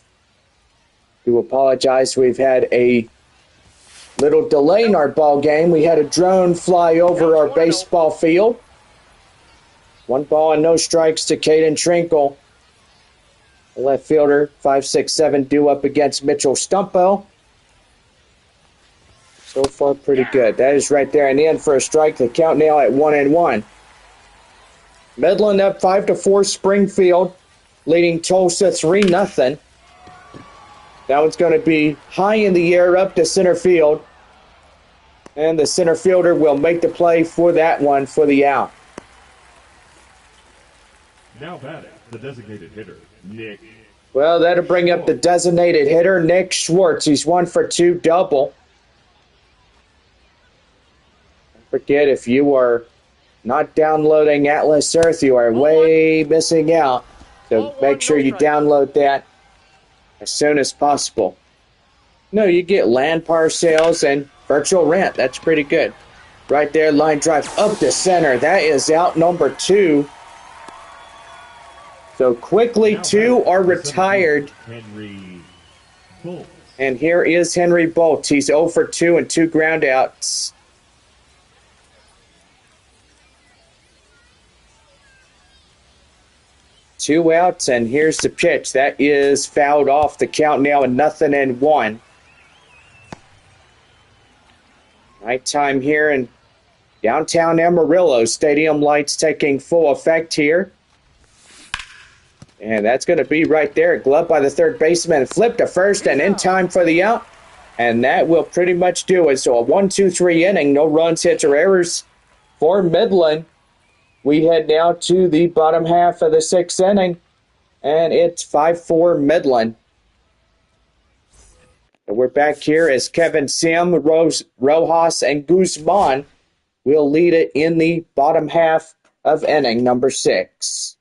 Speaker 1: Do apologize, we've had a little delay in our ball game. We had a drone fly over our baseball field. 1 ball and no strikes to Caden Trinkle. The left fielder, 5'6" due up against Mitchell Stumpo. So far, pretty good. That is right there in the end for a strike. The count now at 1-1. Midland up 5-4 Springfield, leading Tulsa 3-0. That one's going to be high in the air up to center field. And the center fielder will make the play for that one for the out.
Speaker 2: Now batting, the designated hitter, Nick.
Speaker 1: Well, that'll bring up the designated hitter, Nick Schwartz. He's 1 for 2 double. Don't forget, if you are not downloading Atlas Earth, you are way missing out. So make sure you download that as soon as possible. No, you get land parcels and virtual rent. That's pretty good. Right there, line drive up the center. That is out number 2. So quickly, 2 are retired.
Speaker 2: Henry Bolt.
Speaker 1: And here is Henry Bolt. He's 0 for 2 and 2 groundouts. Two outs, and here's the pitch. That is fouled off. The count now at 0-1. Nighttime here in downtown Amarillo. Stadium lights taking full effect here. And that's going to be right there. Gloved by the third baseman. Flipped to first and in time for the out. And that will pretty much do it. So a 1-2-3 inning. No runs, hits, or errors for Midland. We head now to the bottom half of the sixth inning. And it's 5-4 Midland. And we're back here as Kevin Sim, Rojas, and Guzman will lead it in the bottom half of inning number 6.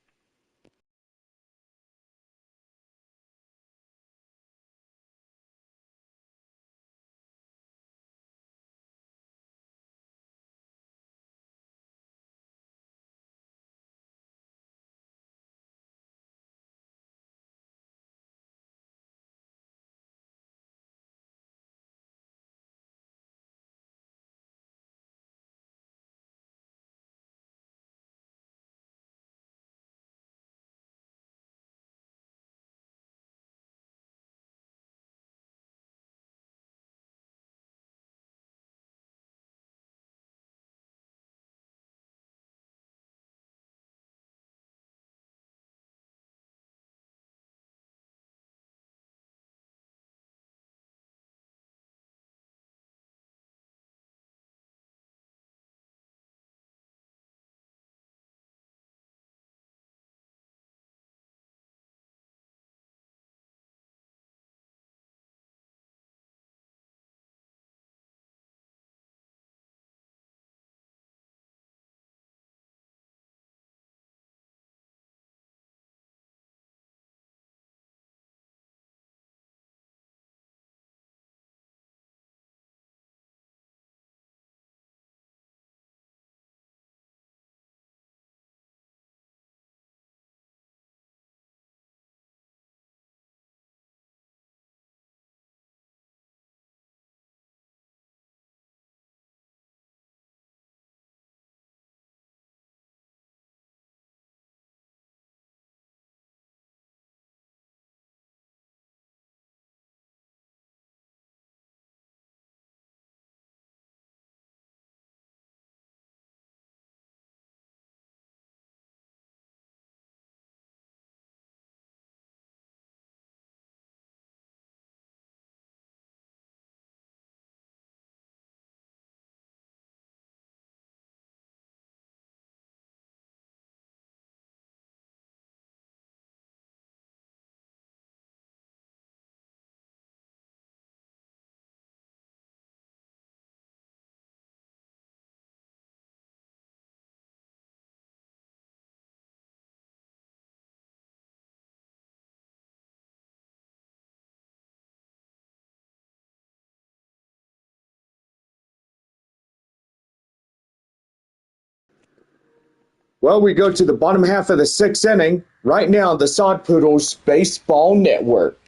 Speaker 1: Well, we go to the bottom half of the sixth inning. Right now, the Sod Poodles Baseball Network.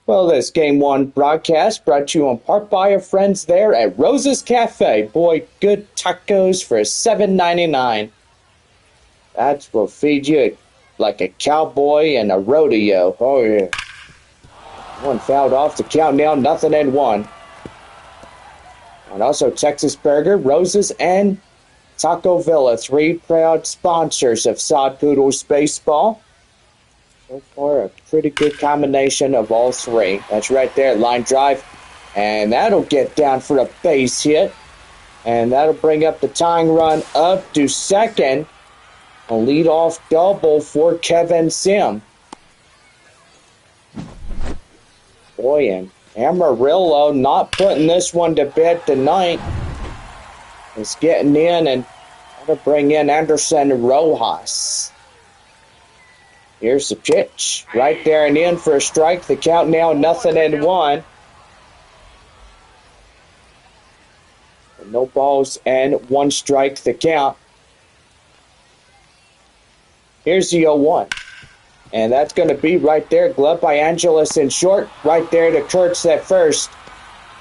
Speaker 1: Well, this Game 1 broadcast brought to you in part by our friends there at Rose's Cafe. Boy, good tacos for $7.99. That will feed you like a cowboy and a rodeo. Oh, yeah. One fouled off, the count now 0-1. And also Texas Burger, Roses, and Taco Villa, 3 proud sponsors of Sod Poodles Baseball. So far, a pretty good combination of all 3. That's right there, line drive. And that'll get down for a base hit. And that'll bring up the tying run up to second. A leadoff double for Kevin Sim. Boy, and Amarillo not putting this one to bed tonight. Is getting in and going to bring in Anderson Rojas. Here's the pitch. Right there and in for a strike. The count now 0-1. No balls and 1 strike the count. Here's the 0-1. And that's going to be right there. Glove by Angeles in short. Right there to Kurtz at first.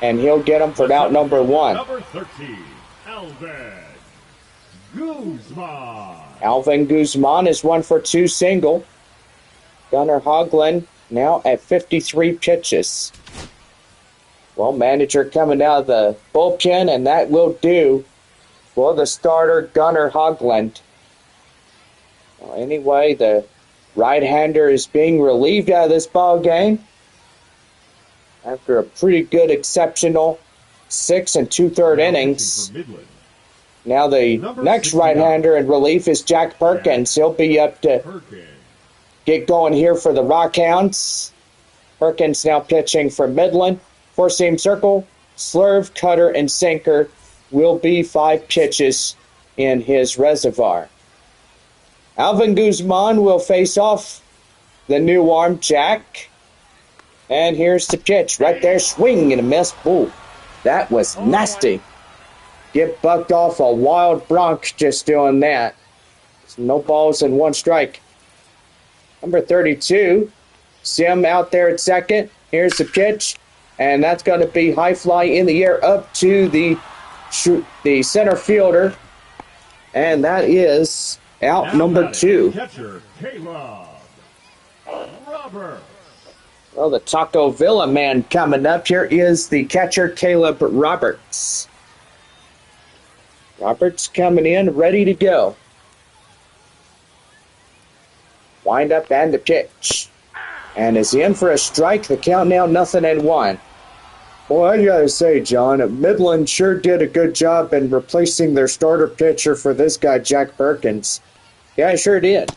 Speaker 1: And he'll get him for out number 1.
Speaker 2: Number 13, Alvin Guzman.
Speaker 1: Alvin Guzman is 1 for 2 single. Gunnar Hoagland now at 53 pitches. Well, manager coming out of the bullpen, and that will do for the starter, Gunnar Hoagland. Well, anyway, the right-hander is being relieved out of this ball game after a pretty good, exceptional 6 2/3 innings. Now the next right-hander in relief is Jack Perkins. He'll be up to get going here for the Rockhounds. Perkins now pitching for Midland. Four-seam circle, slurve, cutter, and sinker will be 5 pitches in his reservoir. Alvin Guzman will face off the new arm, Jack. And here's the pitch. Right there, swing and a miss. Ooh, that was nasty. Get bucked off a wild bronc just doing that. No balls and 1 strike. Number 32, Sim out there at second. Here's the pitch. And that's going to be high fly in the air up to the center fielder. And that is out number 2.
Speaker 2: Catcher, Caleb Roberts.
Speaker 1: Well, the Taco Villa man coming up here is the catcher, Caleb Roberts. Roberts coming in, ready to go. Wind up and the pitch. And is in for a strike. The count now 0-1. Boy, I gotta say, John, Midland sure did a good job in replacing their starter pitcher for this guy, Jack Perkins. Yeah, I sure did.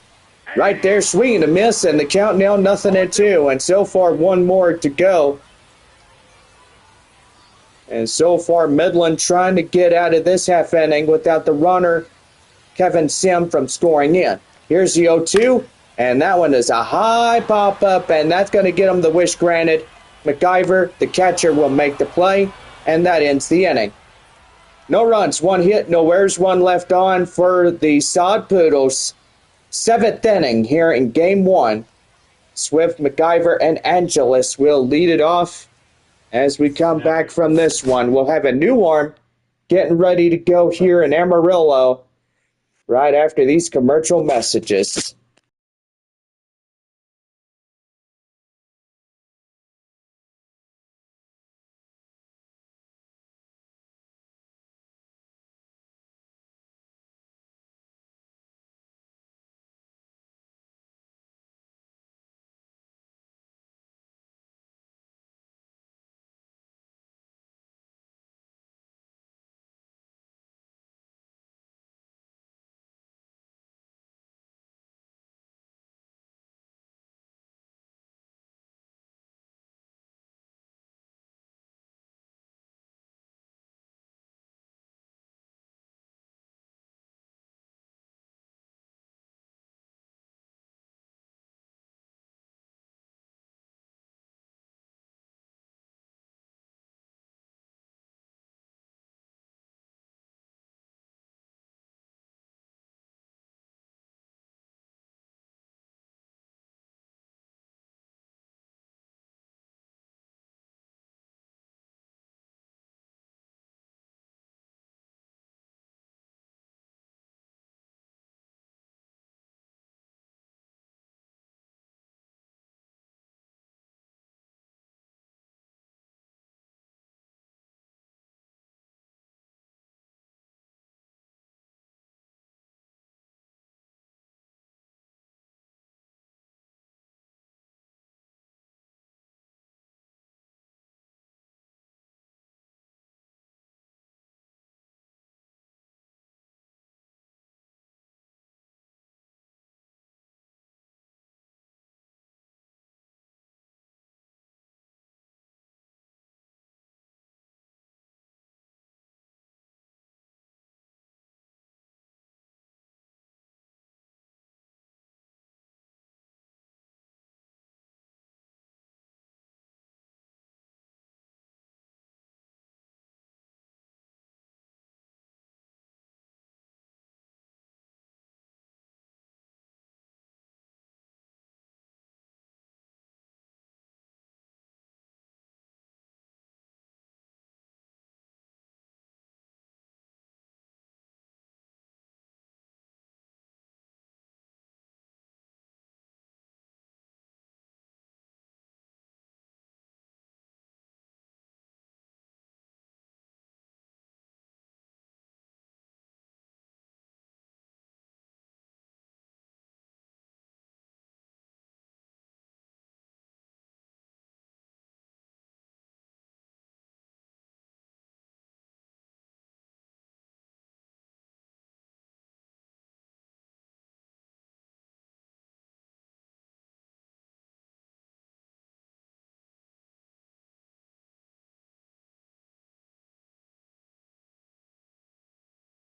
Speaker 1: Right there, swing and a miss, and the count now 0-2. And so far, 1 more to go. And so far, Midland trying to get out of this half inning without the runner, Kevin Sim, from scoring in. Here's the 0-2. And that one is a high pop-up, and that's going to get him the wish granted. McIver, the catcher, will make the play, and that ends the inning. No runs, 1 hit, no errors, 1 left on for the Sod Poodles. 7th inning here in Game 1. Swift, McIver, and Angeles will lead it off. As we come back from this one, we'll have a new arm getting ready to go here in Amarillo right after these commercial messages.